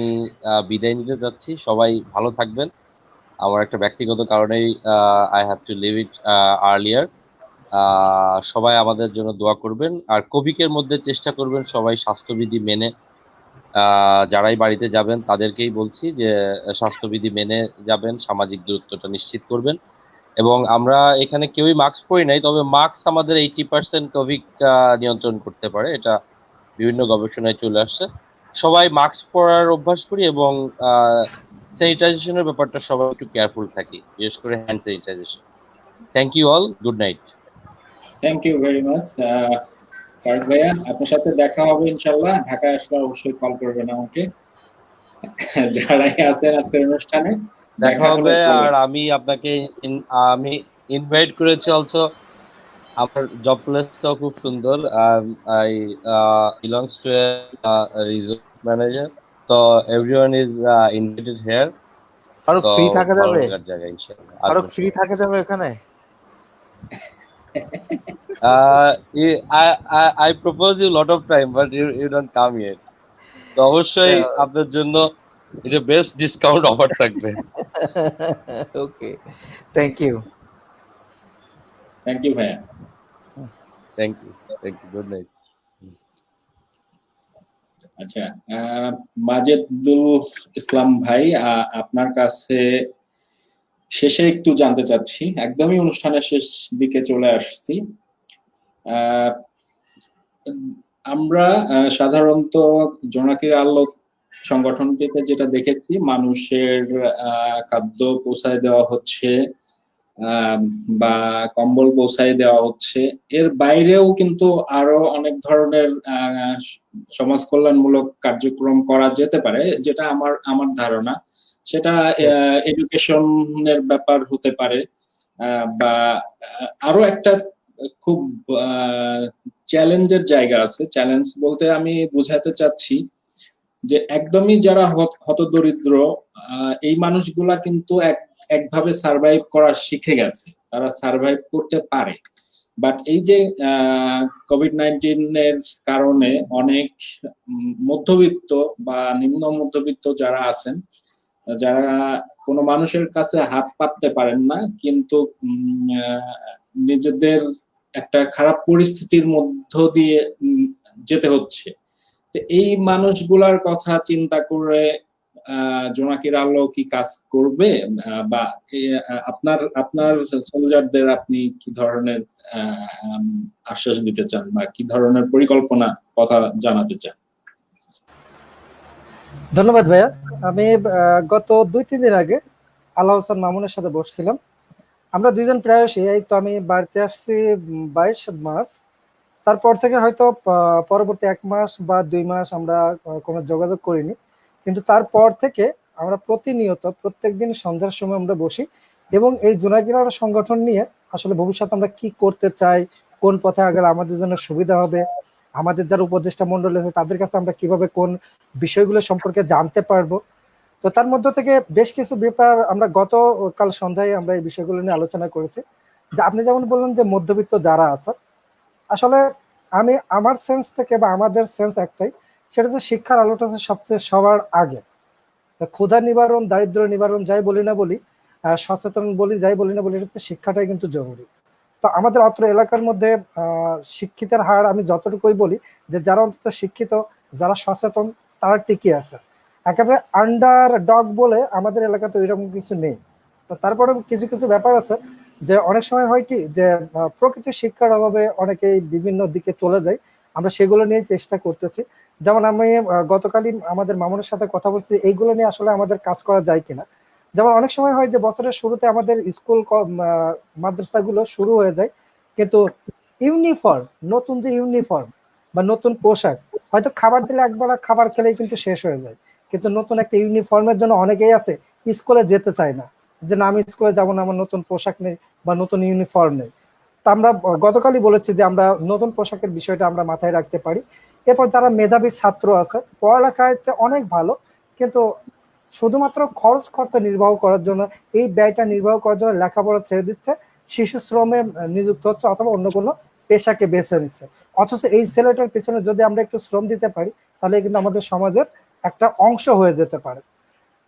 বিদায় নিতে যাচ্ছি। সবাই ভালো থাকবেন। আমার একটা ব্যক্তিগত কারণেই I have to leave it earlier. সবাই আমাদের জন্য দোয়া করবেন, আর কোভিকের মধ্যে চেষ্টা করবেন সবাই স্বাস্থ্যবিধি মেনে। যারাই বাড়িতে যাবেন তাদেরকেই বলছি যে স্বাস্থ্যবিধি মেনে যাবেন, সামাজিক দূরত্বটা নিশ্চিত করবেন। এবং আমরা এখানে কেউই মাস্ক পরি নাই, তবে মাস্ক আমাদের 80% কোভিড নিয়ন্ত্রণ করতে পারে, এটা বিভিন্ন গবেষণায় চলে আসছে। সবাই মাস্ক পরার অভ্যাস করি এবং স্যানিটাইজেশনের ব্যাপারটা সবাই একটু কেয়ারফুল থাকি, বিশেষ করে hand sanitization. Thank you all, good night. Thank you very much Faruk ভাইয়া, আপনার সাথে দেখা হবে ইনশাল্লাহ। ঢাকায় আসলে অবশ্যই কল করবেন আমাকে। যারাই আছেন আজকের অনুষ্ঠানে, দেখা দেখা হলে হবে। বলবেন। আর আমি আপনাকে আমি ইনভাইট করেছি অলসো। আমার জব প্লেসটাও খুব সুন্দর। I belongs to resort manager, তো everyone is invited here. Farooq so free থাকা ভালো যাবে? লাগার জায়গা ইনশাআল্লাহ, ফারুক আসবেন ফ্রি সবাই। থাকা যাবে এখানে? I propose you lot of time, but you don't come here. তো অবশ্যই আপনার জন্য এটা বেস্ট ডিসকাউন্ট অফার থাকবে। Okay, thank you. Thank you ভাইয়া। Thank you, good night. আচ্ছা, মাজেদুল ইসলাম ভাই, আপনার কাছে শেষে একটু জানতে চাচ্ছি, একদমই অনুষ্ঠানের শেষ দিকে চলে আসছি। আহ, আমরা সাধারণত জোনাকির আলো সংগঠনটিতে যেটা দেখেছি, মানুষের খাদ্য পৌঁছায় দেওয়া হচ্ছে, বা কম্বল পৌঁছায় দেওয়া হচ্ছে। এর বাইরেও কিন্তু আরো অনেক ধরনের সমাজ কল্যাণমূলক কার্যক্রম করা যেতে পারে, যেটা আমার ধারণা। সেটা এডুকেশনের ব্যাপার হতে পারে, বা আরো একটা খুব চ্যালেঞ্জের জায়গা আছে। চ্যালেঞ্জ বলতে আমি বোঝাতে চাচ্ছি যে একদমই যারা হতদরিদ্র, এই মানুষগুলা কিন্তু একভাবে সার্ভাইভ করা শিখে গেছে, তারা সার্ভাইভ করতে পারে। বাট এই যে কোভিড-19 এর কারণে অনেক মধ্যবিত্ত বা নিম্ন মধ্যবিত্ত যারা আছেন, যারা কোনো মানুষের কাছে হাত পাততে পারেন না, কিন্তু নিজেদের একটা খারাপ পরিস্থিতির মধ্য দিয়ে যেতে হচ্ছে। তো এই মানুষগুলার কথা চিন্তা করে জোনাকির আলো কি কাজ করবে, বা আপনার আপনার সোলজারদের আপনি কি ধরনের আশ্বাস দিতে চান, বা কি ধরনের পরিকল্পনা কথা জানাতে চান? ধন্যবাদ ভাইয়া। আমি গত 2-3 দিন আগে আল্লাহ হোসেন মামুনের সাথে বসছিলাম। আমরা দুইজন প্রায়শই, এই তো আমি বাড়িতে আসছি 22 মার্চ, তারপর থেকে হয়তো পরবর্তী 1 মাস বা 2 মাস আমরা কোনো যোগাযোগ করিনি, কিন্তু তারপর থেকে আমরা প্রতিনিয়ত প্রত্যেকদিন সন্ধ্যার সময় আমরা বসি এবং এই জোনাকির আলো সংগঠন নিয়ে আসলে ভবিষ্যতে আমরা কি করতে চাই, কোন পথে আগেলে আমাদের জন্য সুবিধা হবে, আমাদের যারা উপদেষ্টা মন্ডল আছে তাদের কাছে আমরা কিভাবে কোন বিষয়গুলো সম্পর্কে জানতে পারবো। তো তার মধ্য থেকে বেশ কিছু ব্যাপার আমরা গতকাল সন্ধ্যায় আমরা এই বিষয়গুলো নিয়ে আলোচনা করেছি। যে আপনি যেমন বললেন যে মধ্যবিত্ত যারা আছে, আসলে আমি আমার সেন্স থেকে বা আমাদের সেন্স একটাই, সেটা যে শিক্ষার আলোটা হচ্ছে সবচেয়ে সবার আগে। ক্ষুধা নিবারণ, দারিদ্র নিবারণ যাই বলি না বলি, সচেতন বলি যাই বলি না বলি, এটা শিক্ষাটাই কিন্তু জরুরি। তো আমাদের অত্র এলাকার মধ্যে শিক্ষিতের হার আমি যতটুকুই বলি যে যারা অন্তত শিক্ষিত, যারা সচেতন, তারা টিকে আছে। একেবারে আন্ডার ডগ বলে আমাদের এলাকাতে ওইরকম কিছু নেই। তো তারপরে কিছু কিছু ব্যাপার আছে যে অনেক সময় হয় কি যে প্রকৃত শিক্ষার অভাবে অনেকেই বিভিন্ন দিকে চলে যায়, আমরা সেগুলো নিয়ে চেষ্টা করতেছি। যেমন আমি গতকালই আমাদের মামুনের সাথে কথা বলছি এইগুলো নিয়ে আসলে আমাদের কাজ করা যায় কিনা। যেমন অনেক সময় হয় যে বছরের শুরুতে আমাদের স্কুল মাদ্রাসাগুলো শুরু হয়ে যায়, কিন্তু ইউনিফর্ম, নতুন যে ইউনিফর্ম বা নতুন পোশাক, হয়তো খাবার দিলে একবার খাবার খেলেই কিন্তু শেষ হয়ে যায়, কিন্তু নতুন একটা ইউনিফর্মের জন্য অনেকেই আছে স্কুলে যেতে চায় না, যে না আমি স্কুলে যাবো না, আমার নতুন পোশাক নেই বা নতুন ইউনিফর্ম নেই। তো আমরা গতকালই বলেছি যে আমরা নতুন পোশাকের বিষয়টা আমরা মাথায় রাখতে পারি। এরপর যারা মেধাবী ছাত্র আছে, পড়ালেখায় অনেক ভালো, কিন্তু শুধুমাত্র খরচ খরচা নির্বাহ করার জন্য, এই ব্যয়টা নির্বাহ করার জন্য লেখাপড়া ছেড়ে দিচ্ছে, শিশু শ্রমে নিযুক্ত হচ্ছে অথবা অন্য কোনো পেশাকে বেছে নিচ্ছে। অথচ এই ছেলেটার পেছনে যদি আমরা একটু শ্রম দিতে পারি, তাহলে কিন্তু আমাদের সমাজের একটা অংশ হয়ে যেতে পারে।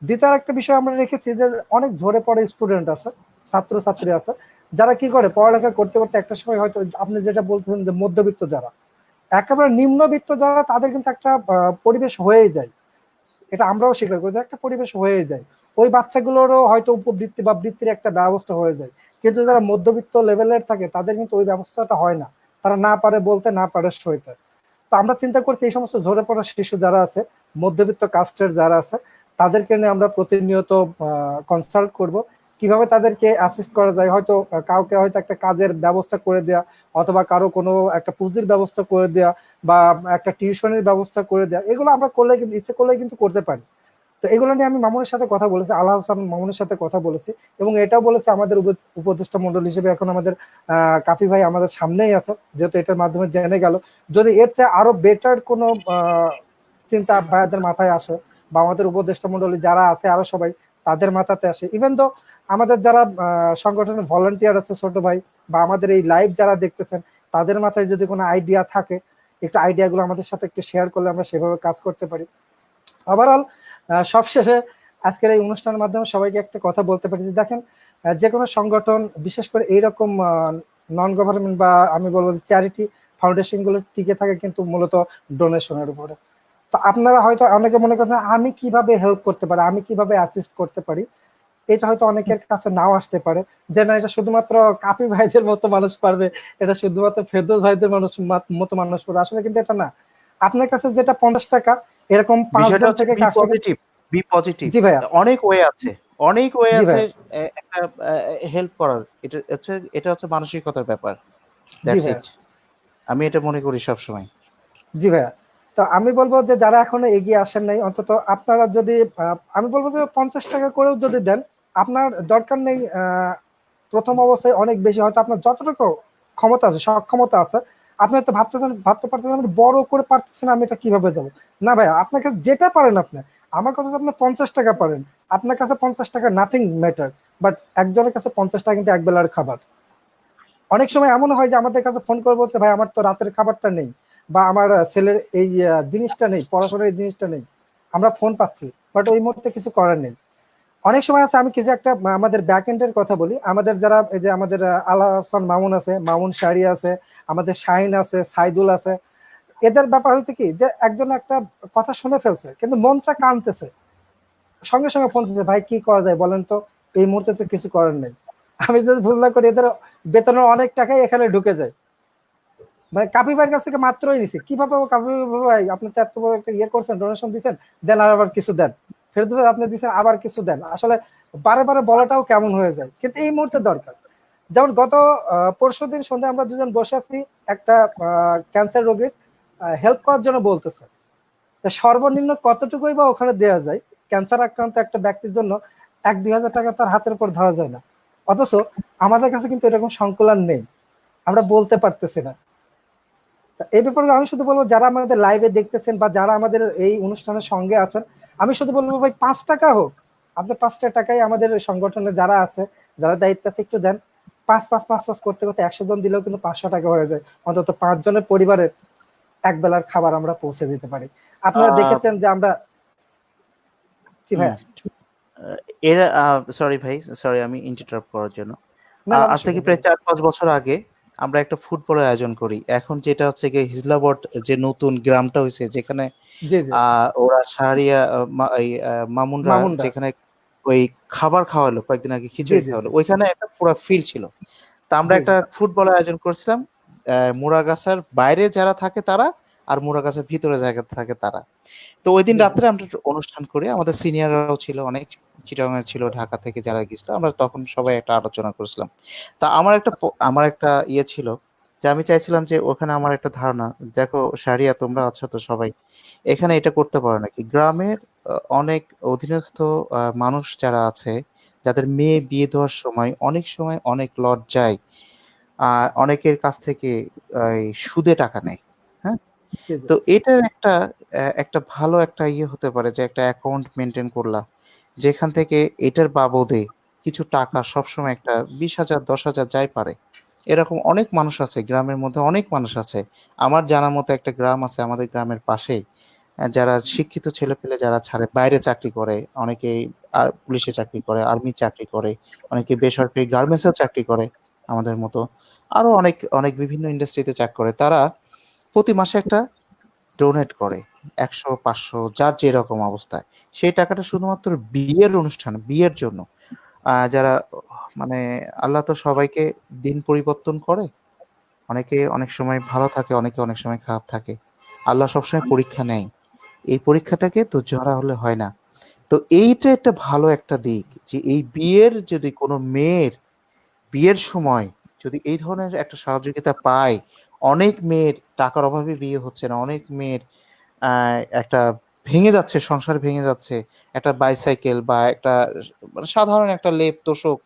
দ্বিতীয় একটা বিষয় আমরা রেখেছি যে অনেক ঝরে পড়ে স্টুডেন্ট আছে, ছাত্রছাত্রী আছে, যারা কি করে পড়ালেখা করতে করতে একটা সময় হয়তো আপনি যেটা বলতেছেন যে মধ্যবিত্ত যারা, একেবারে নিম্নবিত্ত যারা, তাদের কিন্তু একটা পরিবেশ হয়েই যায়। এটা আমরাও স্বীকার করি যে একটা পরিবেশ হয়ে যায়, ওই বাচ্চাগুলোরও হয়তো উপবৃত্তি বা বৃত্তির একটা ব্যবস্থা হয়ে যায়। কিন্তু যারা মধ্যবিত্ত লেভেলের থাকে তাদের কিন্তু ওই ব্যবস্থাটা হয় না, তারা না পারে বলতে, না পারে সইতে। তো আমরা চিন্তা করছি এই সমস্ত ঝরে পড়া শিশু যারা আছে, মধ্যবিত্ত কাস্টের যারা আছে, তাদেরকে নিয়ে আমরা প্রতিনিয়ত কনসাল্ট করব কিভাবে তাদেরকে অ্যাসিস্ট করা যায়। হয়তো কাউকে হয়তো একটা কাজের ব্যবস্থা করে দেওয়া, অথবা কারো কোনো একটা পুঁজির ব্যবস্থা করে দেওয়া, বা একটা টিউশনের ব্যবস্থা করে দেওয়া, এগুলো আমরা করলে কিন্তু ইচ্ছে করলে কিন্তু করতে পারি। তো এগুলো নিয়ে আমি মামুনের সাথে কথা বলেছি, আল্লাহ হাসান মামুনের সাথে কথা বলেছি, এবং এটাও বলেছে আমাদের উপদেষ্টা মন্ডল হিসেবে এখন আমাদের কাফি ভাই আমাদের সামনেই আছে, যেহেতু এটার মাধ্যমে জেনে গেল। যদি এর চেয়ে আরো বেটার কোনো চিন্তা ভাইয়াদের মাথায় আসে, বা আমাদের উপদেষ্টা মন্ডলী যারা আছে আরো সবাই তাদের মাথাতে আসে, ইভেন তো আমাদের যারা সংগঠনের ভলান্টিয়ার আছে ছোট ভাই, বা আমাদের এই লাইভ যারা দেখতেছেন, তাদের মাথায় যদি কোনো আইডিয়া থাকে, একটু আইডিয়াগুলো আমাদের সাথে একটু শেয়ার করলে আমরা সেভাবে কাজ করতে পারি। ওভারঅল সবশেষে আজকের এই অনুষ্ঠানের মাধ্যমে সবাইকে একটা কথা বলতে পারি যে দেখেন, যে কোনো সংগঠন, বিশেষ করে এইরকম নন গভর্নমেন্ট বা আমি বলবো চ্যারিটি ফাউন্ডেশন গুলো টিকে থাকে কিন্তু মূলত ডোনেশনের উপরে। তো আপনারা হয়তো অনেকে মনে করেন আমি কিভাবে হেল্প করতে পারি, আমি কিভাবে অ্যাসিস্ট করতে পারি, এটা হয়তো অনেকের কাছে নাও আসতে পারে, যে না এটা শুধুমাত্র কাপি ভাইদের মতো মানুষ পারবে, এটা শুধুমাত্র ফেরদৌস ভাইদের মতো মানুষ পারবে। আসলে কিন্তু এটা না। আপনার কাছে যেটা 50 টাকা, এরকম বিষয়টা 5 জন হচ্ছে থেকে বি কাজ থেকে। Positive, B positive. জি ভাইয়া। অনেক ওয়ে আছে, অনেক ওয়ে জি আছে ভাইয়া। একটা হেল্প করার। এটা হচ্ছে মানসিকতার ব্যাপার। জি দ্যাটস ভাইয়া। ইট। আমি এটা মনে করি সবসময়। জি ভাইয়া। তো আমি বলবো যে যারা এখনো এগিয়ে আসেন নাই, অন্তত আপনারা যদি আমি বলবো যে 50 টাকা করেও যদি দেন, আপনার দরকার নেই প্রথম অবস্থায় অনেক বেশি, হয়তো আপনার যতটুকু ক্ষমতা আছে, সক্ষমতা আছে, আপনি হয়তো ভাবতে পারতেছেন আমি বড় করে পারতেছেন, আমি এটা কিভাবে দেবো। না ভাইয়া, আপনার কাছে যেটা পারেন আপনি, আমার কথা হচ্ছে আপনি 50 টাকা পারেন, আপনার কাছে 50 টাকা নাথিং ম্যাটার, বাট একজনের কাছে 50 টাকা কিন্তু এক বেলার খাবার। অনেক সময় এমন হয় যে আমাদের কাছে ফোন করে বলছে ভাই আমার তো রাতের খাবারটা নেই, বা আমার ছেলের এই জিনিসটা নেই, পড়াশোনার এই জিনিসটা নেই, আমরা ফোন পাচ্ছি বাট ওই মুহূর্তে কিছু করার নেই। অনেক সময় আছে, আমি কিছু একটা আমাদের ব্যাক এন্ডের কথা বলি, আমাদের যারা এই যে আমাদের আলা হাসান মামুন আছে, মামুন শাড়ি আছে, আমাদের শাহিন আছে, সাইদুল আছে, এদের ব্যাপার হচ্ছে কি যে একজন একটা কথা শুনে ফেলছে কিন্তু মনটা কানতেছে, সঙ্গে সঙ্গে ফোন দিচ্ছে ভাই কি করা যায় বলেন তো, এই মুহূর্তে তো কিছু করার নেই। আমি যদি ভুল না করি এদের বেতনের অনেক টাকাই এখানে ঢুকে যায়, মানে কাপি ভাইয়ের কাছ থেকে মাত্রই নিছি, কিভাবে কাপি ভাই আপনি তো এত বড় একটা ইয়ে করছেন, ডোনেশন দিচ্ছেন, দেন আর আবার কিছু দেন, ফেরত ভাই আপনি দিচ্ছেন আবার কিছু দেন, আসলে বারে বারে বলাটাও কেমন হয়ে যায়, কিন্তু এই মুহূর্তে দরকার। যেমন গত পরশুদিন সন্ধ্যায় আমরা দুজন বসে আছি, একটা ক্যান্সার রোগীর হেল্প করার জন্য বলতেছে, তা সর্বনিম্ন কতটুকুই বা ওখানে দেওয়া যায় ক্যান্সার আক্রান্ত একটা ব্যক্তির জন্য? 1-2 হাজার টাকা তার হাতের উপর ধরা যায় না, অথচ আমাদের কাছে কিন্তু এরকম সংকুলান নেই, আমরা বলতে পারতেছি না। এই ব্যাপারে আমি শুধু বলবো যারা আমাদের লাইভে দেখতেছেন বা যারা আমাদের এই অনুষ্ঠানের সঙ্গে আছেন, আমি শুধু বলবো ভাই 5 টাকা হোক, আপনি 5 টাকাই আমাদের সংগঠনে যারা আছে, যারা দায়িত্ব আছে একটু দেন। 5-5-5-5 করতে করতে 100 জন দিলেও কিন্তু 500 টাকা হয়ে যায়, অন্তত 5 জনের পরিবারের এক বেলার খাবার আমরা পৌঁছে দিতে পারি। আপনারা আহ, দেখেছেন যে আমরা। জি হুম, ভাইয়া। এরা সরি ভাই, সরি আমি ইন্টারাপ্ট করার জন্য। না না, আজ অবশ্যই থেকে ভাই, প্রায় বলেন। 4-5 বছর আগে আমরা একটা ফুটবলের আয়োজন করি। এখন যেটা হচ্ছে গিয়ে হিজলাবট, যে নতুন গ্রামটা হয়েছে যেখানে জি জি। ওরা শাহরিয়া মামুনরা মামুনদা। যেখানে ওই খাবার খাওয়ালো, কয়েকদিন আগে জি খিচুড়ি জি জি। খাওয়ালো, ওইখানে একটা পুরো ফিল ছিল। তা আমরা জি জি। একটা ফুটবলের আয়োজন করছিলাম। মুরাগাছার বাইরে যারা থাকে তারা, আর মুরাগাছার ভিতরে জায়গা থাকে তারা। তো ওই দিন জি জি। রাত্রে আমরা একটা অনুষ্ঠান করি, আমাদের সিনিয়ররাও ছিল অনেক, চিটাগাং ছিল, ঢাকা থেকে যারা গেছিল, আমরা তখন সবাই একটা আলোচনা করেছিলাম। তা আমার একটা ইয়ে ছিল, যে আমি চাইছিলাম যে ওখানে আমার একটা ধারণা, দেখো শারিয়া তোমরা আছো তো সবাই, এখানে এটা করতে পারো নাকি গ্রামের অনেক অধীনস্থ মানুষ যারা আছে, যাদের মেয়ে বিয়ে দেওয়ার সময় অনেক সময় অনেক লজ্জায় অনেকের কাছ থেকে এই সুদে টাকা নেয়। হ্যাঁ, জি জি। তো এটার একটা ভালো একটা ইয়ে হতে পারে যে একটা অ্যাকাউন্ট মেনটেন করলাম, যেখান থেকে এটার বাবদে কিছু টাকা সবসময় একটা 20,000 10,000 যাই পারে, এরকম অনেক মানুষ আছে গ্রামের মধ্যে, অনেক মানুষ আছে। আমার জানা মতো একটা গ্রাম আছে আমাদের গ্রামের পাশেই, যারা শিক্ষিত ছেলেপেলে যারা ছাড়ে বাইরে চাকরি করে, অনেকে আর পুলিশে চাকরি করে, আর্মি চাকরি করে, অনেকে বেসরকারি গার্মেন্টসেও চাকরি করে আমাদের মতো, আরো অনেক অনেক বিভিন্ন ইন্ডাস্ট্রিতে চাকরি করে, তারা প্রতি মাসে একটা ডোনেট করে, 100 500 যার যেরকম অবস্থায়, সেই টাকাটা শুধুমাত্র বিয়ের অনুষ্ঠান, বিয়ের জন্য। যারা মানে আল্লাহ তো সবাইকে দিন পরিবর্তন করে, অনেকে অনেক সময় ভালো থাকে, অনেকে অনেক সময় খারাপ থাকে, আল্লাহ সবসময় পরীক্ষা নেয়, এই পরীক্ষাটাকে ধৈর্য হারা হলে হয় না। তো এইটা একটা ভালো একটা দিক যে এই বিয়ের যদি কোনো মেয়ের বিয়ের সময় যদি এই ধরনের একটা সহযোগিতা পায়, অনেক মেয়ের টাকার অভাবে বিয়ে হচ্ছে না, অনেক মেয়ের একটা ভেঙে যাচ্ছে, সংসার ভেঙে যাচ্ছে, একটা বাইসাইকেল বা একটা মানে সাধারণ একটা লেপ তোশক,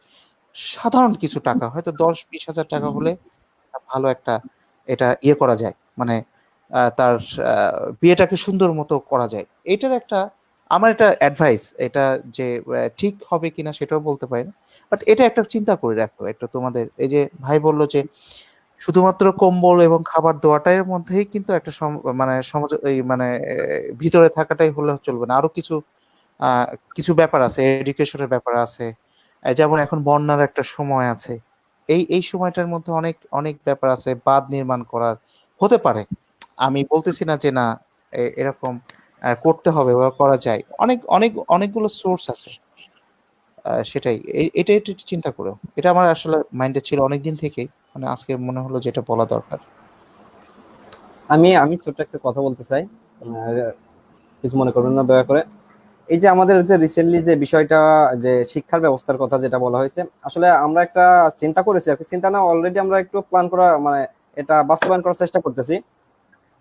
সাধারণ কিছু টাকা হয়তো 10-20 হাজার টাকা হলে ভালো একটা এটা ইয়ে করা যায়, মানে তার বিয়েটাকে সুন্দর মতো করা যায়। এটার একটা আমার এটা অ্যাডভাইস, এটা যে ঠিক হবে কিনা সেটাও বলতে পারি না, বাট এটা একটা চিন্তা করে রাখো একটা তোমাদের। এই যে ভাই বললো যে শুধুমাত্র কম্বল এবং খাবার দেওয়াটার মধ্যেই কিন্তু একটা মানে সমাজ এই মানে ভিতরে থাকাটাই হলে চলবে না, আরো কিছু আহ কিছু ব্যাপার আছে, এডুকেশনের ব্যাপার আছে। যেমন এখন বন্যার একটা সময় আছে, এই সময়টার মধ্যে অনেক অনেক ব্যাপার আছে, বাঁধ নির্মাণ করার হতে পারে। আমি বলতেছি না যে না এরকম করতে হবে বা করা যায়, অনেক অনেক অনেকগুলো সোর্স আছে। সেটাই এটা একটু চিন্তা করো, এটা আমার আসলে মাইন্ডে ছিল অনেকদিন থেকেই, মানে আজকে মনে হলো যেটা বলা দরকার। আমি আমি ছোট্ট একটা কথা বলতে চাই, কিছু মনে করবেন না দয়া করে। এই যে আমাদের যে রিসেন্টলি যে বিষয়টা, যে শিক্ষার ব্যবস্থার কথা যেটা বলা হয়েছে, আসলে আমরা একটা চিন্তা করেছি আর কি, চিন্তা না অলরেডি আমরা একটু প্ল্যান করা, মানে এটা বাস্তবায়ন করার চেষ্টা করতেছি।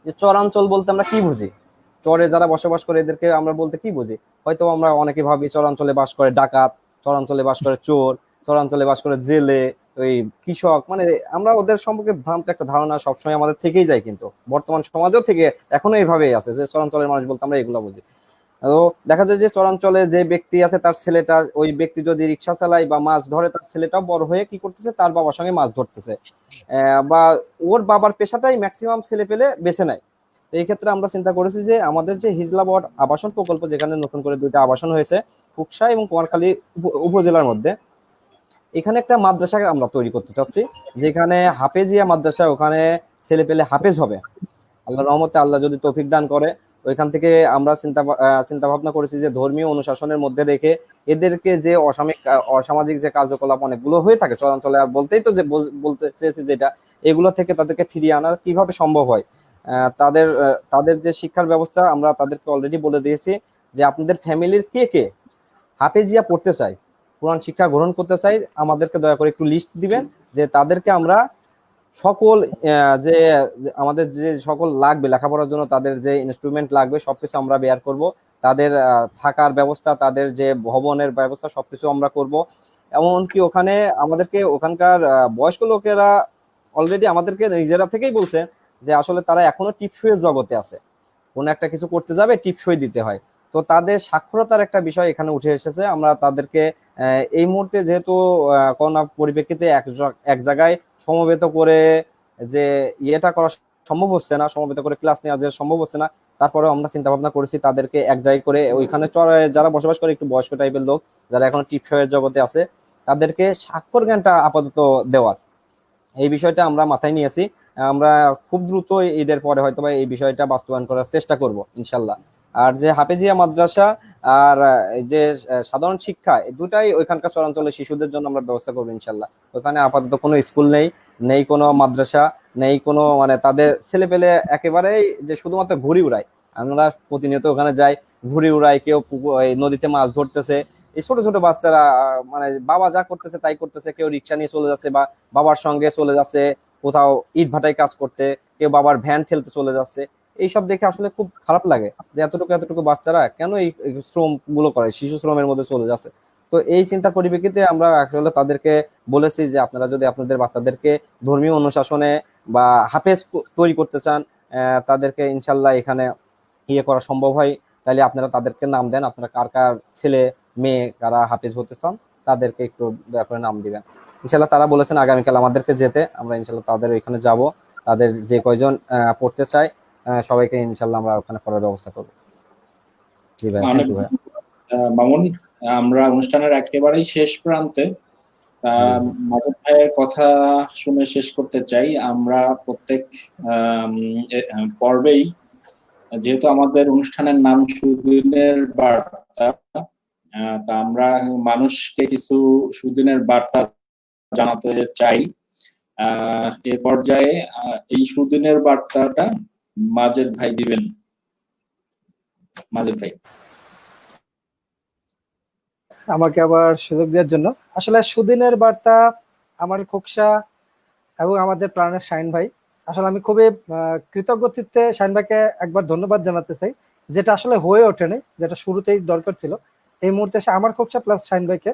যে চরাঞ্চল বলতে আমরা কি বুঝি, চরে যারা বসবাস করে এদেরকে আমরা বলতে কি বুঝি? হয়তো আমরা অনেকে ভাবি চরাঞ্চলে বাস করে ডাকাত, চরাঞ্চলে বাস করে চোর, চরাঞ্চলে বাস করে জেলে, ওই কৃষক, মানে আমরা ওদের সম্পর্কে ভ্রান্ত একটা ধারণা সবসময় আমাদের থেকেই যায়, কিন্তু বর্তমান সমাজেও থেকে এখনো এইভাবেই আছে যে চরাঞ্চলের মানুষ বলতে আমরা এগুলো বুঝি। তো দেখা যায় যে চরাঞ্চলে যে ব্যক্তি আছে তার ছেলেটা, ওই ব্যক্তি যদি রিক্সা চালায় বা মাছ ধরে, তার ছেলেটাও বড় হয়ে কি করতেছে, তার বাবার সঙ্গে মাছ ধরতেছে, বা ওর বাবার পেশাটাই ম্যাক্সিমাম ছেলে পেলে বেছে নেয়। তো এই ক্ষেত্রে আমরা চিন্তা করেছি যে আমাদের যে হিজলা বোর্ড আবাসন প্রকল্প, যেখানে নতুন করে 2টা আবাসন হয়েছে কুকসা এবং কুমারখালী উপজেলার মধ্যে, এখানে একটা মাদ্রাসা আমরা তৈরি করতে চাচ্ছি, যেখানে হাফেজিয়া মাদ্রাসা, ওখানে ছেলে পেলে হাফেজ হবে আল্লাহর রহমতে, আল্লাহ যদি তৌফিক দান করে। ওইখান থেকে আমরা চিন্তা ভাবনা করেছি যে ধর্মীয় অনুশাসনের মধ্যে রেখে এদেরকে যে অসামাজিক যে কার্যকলাপ অনেকগুলো হয়ে থাকে চরাঞ্চলে, আর বলতেই তো যে বলতে চেয়েছি যেটা, এগুলো থেকে তাদেরকে ফিরিয়ে আনা কিভাবে সম্ভব হয়। তাদের যে শিক্ষার ব্যবস্থা আমরা তাদেরকে অলরেডি বলে দিয়েছি যে আপনাদের ফ্যামিলির কে কে হাফেজিয়া পড়তে চায়, কোরআন শিক্ষা গ্রহণ করতে চাই, আমাদেরকে দয়া করে একটু লিস্ট দিবেন, যে তাদেরকে আমরা সকল যে আমাদের যে সকল লাগবে লেখাপড়ার জন্য, তাদের যে ইনস্ট্রুমেন্ট লাগবে সবকিছু আমরা বেয়ার করব। তাদের থাকার ব্যবস্থা, তাদের যে ভবনের ব্যবস্থা সবকিছু আমরা করব। এমনকি ওখানে আমাদেরকে ওখানকার বয়স্ক লোকেরা অলরেডি আমাদেরকে নিজেরা থেকেই বলছে যে আসলে তারা এখনো টিপসইয়ের জগতে আছে, কোনো একটা কিছু করতে যাবে টিপসই দিতে হয়। তো তাদের সাক্ষরতার একটা বিষয় এখানে উঠে এসেছে। আমরা তাদেরকে এই মুহূর্তে যেহেতু করোনা পরিপ্রেক্ষিতে এক জায়গায় সমবেত করে যে ইয়েটা করা সম্ভব হচ্ছে না, সমবেত করে ক্লাস নেওয়া যে সম্ভব হচ্ছে না, তারপরেও আমরা চিন্তা ভাবনা করেছি তাদেরকে এক জায়গায় করে ওইখানে যারা বসবাস করে একটু বয়স্ক টাইপের লোক, যারা এখন টিপসইয়ের জগতে আছে, তাদেরকে স্বাক্ষর জ্ঞানটা আপাতত দেওয়ার এই বিষয়টা আমরা মাথায় নিয়েছি। আমরা খুব দ্রুত ঈদের পরে হয়তো এই বিষয়টা বাস্তবায়ন করার চেষ্টা করব ইনশাল্লাহ। আর যে হাফেজিয়া মাদ্রাসা আর এই যে সাধারণ শিক্ষা, এই দুটাই ওইখানকার চরাঞ্চলের শিশুদের জন্য আমরা ব্যবস্থা করবো ইনশাল্লাহ। ওখানে আপাতত কোনো স্কুল নেই, নেই কোনো মাদ্রাসা, নেই কোনো, মানে তাদের ছেলে পেলে একেবারেই যে শুধুমাত্র ঘুড়ি উড়ায়। আমরা প্রতিনিয়ত ওখানে যাই, ঘুড়ি উড়াই, কেউ এই নদীতে মাছ ধরতেছে, এই ছোট ছোট বাচ্চারা মানে বাবা যা করতেছে তাই করতেছে, কেউ রিক্সা নিয়ে চলে যাচ্ছে বা বাবার সঙ্গে চলে যাচ্ছে কোথাও ইট ভাটায় কাজ করতে, কেউ বাবার ভ্যান ঠেলতে চলে যাচ্ছে। এইসব দেখে আসলে খুব খারাপ লাগে যে এতটুকু এতটুকু বাচ্চারা কেন এই শ্রম গুলো করে, শিশু শ্রমের মধ্যে চলে যাচ্ছে। তো এই চিন্তা পরিপ্রেক্ষিতে আমরা আসলে তাদেরকে বলেছি যে আপনারা যদি আপনাদের বাচ্চাদেরকে ধর্মীয় অনুশাসনে বা হাফেজ তৈরি করতে চান, তাদেরকে ইনশাল্লাহ এখানে ইয়ে করা সম্ভব হয়, তাহলে আপনারা তাদেরকে নাম দেন, আপনারা কার কার ছেলে মেয়ে কারা হাফেজ হতে চান তাদেরকে একটু দয়া করে নাম দিবেন। ইনশাল্লাহ তারা বলেছেন আগামীকাল আমাদেরকে যেতে, আমরা ইনশাল্লাহ তাদের ওইখানে যাব, তাদের যে কয়জন পড়তে চায় সবাইকে ইনশাল্লাহ আমরা ওখানে পড়ার ব্যবস্থা করবো। জি ভাই, থ্যাংক অনেক ইউ ভাই। মামুন, আমরা অনুষ্ঠানের একেবারেই শেষ প্রান্তে। মাজেদ ভাইয়ের কথা শুনে শেষ করতে চাই। আমরা প্রত্যেক পর্বেই, যেহেতু আমাদের অনুষ্ঠানের নাম সুদিনের বার্তা, তা আমরা মানুষকে কিছু সুদিনের বার্তা জানাতে চাই। এ পর্যায়ে এই সুদিনের বার্তাটা মাজেদ ভাই দিবেন। মাজেদ ভাই। আমাকে আবার সুযোগ দেওয়ার জন্য। আসলে সুদিনের বার্তা আমার খোকসা এবং আমাদের প্রাণের শাহিন ভাই, আসলে আমি খুবই কৃতজ্ঞ চিত্তে শাহিন ভাইকে একবার ধন্যবাদ জানাতে চাই, যেটা আসলে হয়ে ওঠেনি, যেটা শুরুতেই দরকার ছিল। এই মুহূর্তে এসে আমার খোকসা প্লাস শাহিন ভাইকে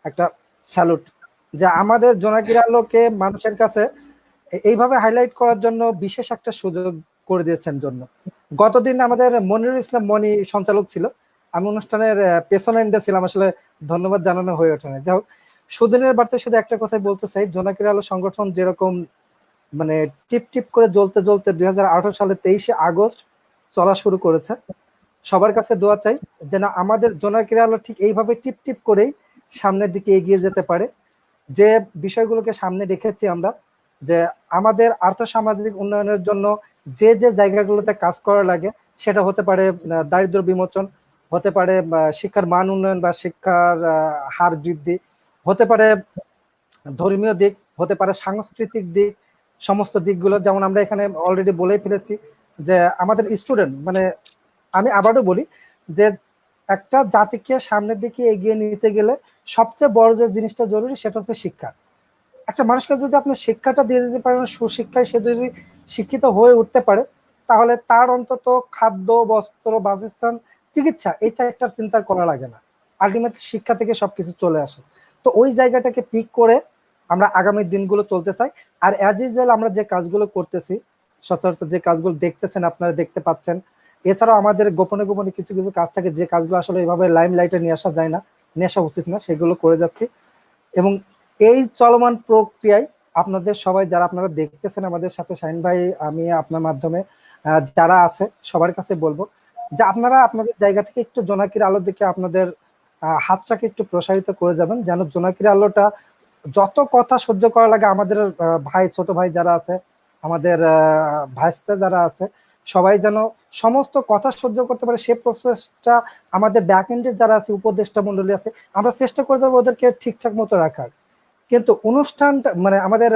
একটা স্যালুট, যে আমাদের জোনাকির আলোকে মানুষের কাছে এইভাবে হাইলাইট করার জন্য বিশেষ একটা সুযোগ করে দিয়েছেন জন্য। গতদিন আমাদের মনিরুল ইসলাম মনি সঞ্চালক ছিল, আমি অনুষ্ঠানের পেছনে এন্ডে ছিলাম, আসলে ধন্যবাদ জানানো হয়ে ওঠে না। যাই হোক, সুদিনের বার্তায় শুধু একটা কথাই বলতে চাই, জোনাকির আলো সংগঠন যেরকম মানে টিপ টিপ করে জ্বলতে জ্বলতে 2018 সালে 23শে আগস্ট চলা শুরু করেছে, সবার কাছে দোয়া চাই যেন আমাদের জোনাকির আলো ঠিক এইভাবে টিপ টিপ করেই সামনের দিকে এগিয়ে যেতে পারে। যে বিষয়গুলোকে সামনে রেখেছি আমরা, যে আমাদের আর্থসামাজিক উন্নয়নের জন্য যে যে জায়গাগুলোতে কাজ করা লাগে, সেটা হতে পারে দারিদ্র বিমোচন, হতে পারে শিক্ষার মান উন্নয়ন বা শিক্ষার হার বৃদ্ধি, হতে পারে ধর্মীয় দিক, হতে পারে সাংস্কৃতিক দিক, সমস্ত দিকগুলো যেমন আমরা এখানে অলরেডি বলেই ফেলেছি যে আমাদের স্টুডেন্ট মানে আমি আবারও বলি যে একটা জাতিকে সামনের দিকে এগিয়ে নিতে গেলে সবচেয়ে বড় যে জিনিসটা জরুরি সেটা হচ্ছে শিক্ষা। একটা মানুষকে যদি আপনি শিক্ষাটা দিয়ে দিতে পারেন, সুশিক্ষায় সে যদি শিক্ষিত হয়ে উঠতে পারে, তাহলে তার অন্তত খাদ্য, বস্ত্র, বাসস্থান, চিকিৎসা এই চারটার চিন্তা করা লাগে না। আলটিমেটলি শিক্ষা থেকে সবকিছু চলে আসে। তো ওই জায়গাটাকে পিক করে আমরা আগামী দিনগুলো চলতে চাই। আর অ্যাজ ইউজুয়াল আমরা যে কাজগুলো করতেছি, সচরাচর যে কাজগুলো দেখতেছেন, আপনারা দেখতে পাচ্ছেন, এছাড়াও আমাদের গোপনে গোপনে কিছু কিছু কাজ থাকে, যে কাজগুলো আসলে এভাবে লাইম লাইটে নিয়ে আসা যায় না, নিয়ে আসা উচিত না, সেগুলো করে যাচ্ছি। এবং এই চলমান প্রক্রিয়ায় আপনাদের সবাই যারা আপনারা দেখতেছেন আমাদের সাথে, শাহিন ভাই, আমি আপনার মাধ্যমে যারা আছে সবার কাছে বলবো যে আপনারা আপনাদের জায়গা থেকে একটু জোনাকির আলোর দিকে আপনাদের হাতটাকে একটু প্রসারিত করে যাবেন, যেন জোনাকির আলোটা যত কথা সহ্য করা লাগে আমাদের ভাই, ছোট ভাই যারা আছে, আমাদের ভাইস্তা যারা আছে, সবাই যেন সমস্ত কথা সহ্য করতে পারে, সে প্রসেসটা আমাদের ব্যাক এন্ডে যারা আছে, উপদেষ্টা মন্ডলী আছে, আমরা চেষ্টা করে যাবো ওদেরকে ঠিকঠাক মতো রাখার। কিন্তু অনুষ্ঠানটা মানে আমাদের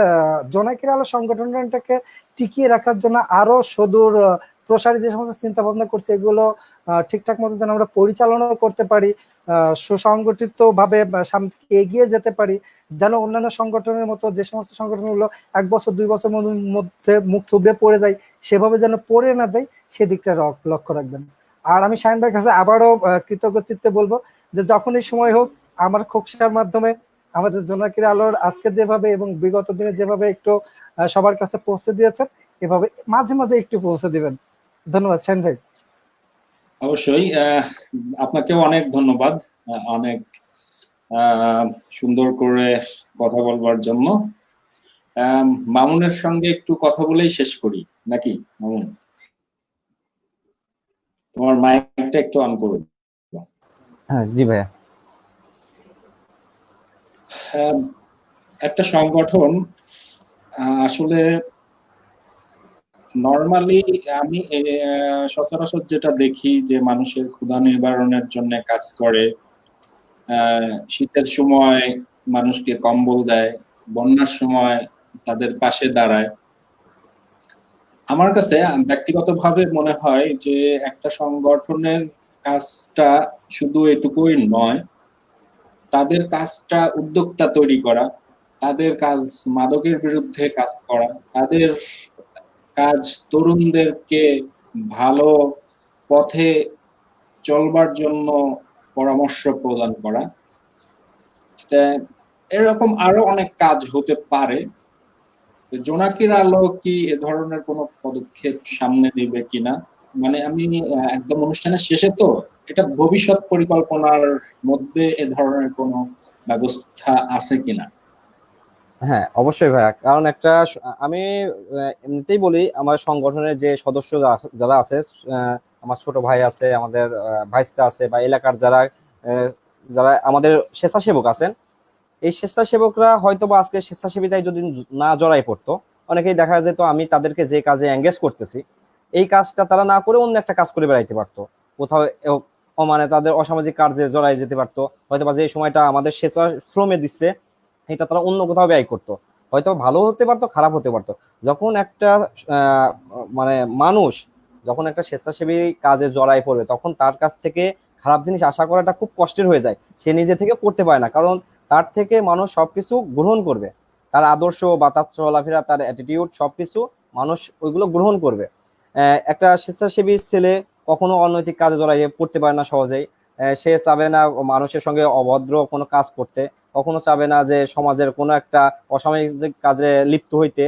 জোনাকির আলো সংগঠনটাকে টিকিয়ে রাখার জন্য আরো সুদূর প্রসারী যে সমস্ত চিন্তা ভাবনা করছে, এগুলো ঠিকঠাক মতো যেন আমরা পরিচালনা করতে পারি, সুসংগঠিত ভাবে সামনে এগিয়ে যেতে পারি, যেন অন্যান্য সংগঠনের মতো যে সমস্ত সংগঠনগুলো 1 বছর 2 বছর মধ্যে মুখ থুবড়ে পড়ে যায়, সেভাবে যেন পড়ে না যায়, সেদিকটা লক্ষ্য রাখবেন। আর আমি শাহিন ভাইয়ের কাছে আবারও কৃতজ্ঞ চিত্তে বলবো যে যখনই সময় হোক আমার খোকসার মাধ্যমে আমাদের জোনাকির আলোর আজকে যেভাবে এবং বিগত দিনে যেভাবে একটু সবার কাছে পৌঁছে দিয়েছেন, এভাবে মাঝে মাঝে একটু পৌঁছে দিবেন। ধন্যবাদ শাহিন ভাই। অবশ্যই আপনাকেও অনেক ধন্যবাদ, অনেক সুন্দর করে কথা বলবার জন্য। মামুনের সঙ্গে একটু কথা বলেই শেষ করি নাকি? মামুন, তোমার মাইকটা একটু অন করুন। হ্যাঁ জি ভাইয়া। একটা সংগঠন আসলে নরমালি আমি সচরাচর যেটা দেখি যে মানুষের ক্ষুধা নিবারণের জন্য কাজ করে, শীতের সময় মানুষকে কম্বল দেয়, বন্যার সময় তাদের পাশে দাঁড়ায়। আমার কাছে ব্যক্তিগতভাবে মনে হয় যে একটা সংগঠনের কাজটা শুধু এটুকুই নয়, তাদের কাজটা উদ্যোক্তা তৈরি করা, তাদের কাজ মাদকের বিরুদ্ধে কাজ করা, তাদের কাজ তরুণদেরকে ভালো পথে চলবার জন্য পরামর্শ প্রদান করা। এরকম আরো অনেক কাজ হতে পারে। জোনাকির আলো কি এ ধরনের কোনো পদক্ষেপ সামনে নেবে কিনা, মানে আমি একদম অনুষ্ঠানের শেষে, তো এটা ভবিষ্যৎ পরিকল্পনার মধ্যে এ ধরনের কোনো ব্যবস্থা আছে কিনা? হ্যাঁ অবশ্যই ভাইয়া, কারণ আমি এমনিতেই বলি, আমার সংগঠনের যে সদস্য যারা আছে, আমার ছোট ভাই আছে, আমাদের ভাইস্তা আছে, বা এলাকার যারা যারা আমাদের স্বেচ্ছাসেবক আছেন, এই স্বেচ্ছাসেবকরা হয়তো বা আজকে স্বেচ্ছাসেবিতায় যদি না জড়াই পড়তো, অনেকেই দেখা যেত আমি তাদেরকে যে কাজে এঙ্গেজ করতেছি এই কাজটা তারা না করে অন্য একটা কাজ করে বেড়াইতে পারতো, কোথাও মানে তাদের অসামাজিক কার্যে জড়াই যেতে পারতো, হয়তো বা যে সময়টা আমাদের স্বেচ্ছাশ্রমে দিচ্ছে এটা তারা অন্য কোথাও ব্যয় করতো, হয়তো ভালো হতে পারতো, খারাপ হতে পারতো। যখন একটা মানে মানুষ যখন একটা স্বেচ্ছাসেবী কাজে জড়াই পড়বে, তখন তার কাছ থেকে খারাপ জিনিস আশা করাটা খুব কষ্টের হয়ে যায়। সে নিজে থেকে করতে পারে না, কারণ তার থেকে মানুষ সবকিছু গ্রহণ করবে, তার আদর্শ বা তার চলাফেরা, তার অ্যাটিটিউড সবকিছু মানুষ ওইগুলো গ্রহণ করবে। একটা স্বেচ্ছাসেবী ছেলে কখনো অনৈতিক কাজে জড়াইয়ে পড়তে পারে না সহজেই। সে চাবে না মানুষের সঙ্গে অভদ্র কোনো কাজ করতে, কখনো চাবে না যে সমাজের কোনো একটা অসামাজিক কাজে লিপ্ত হইতে।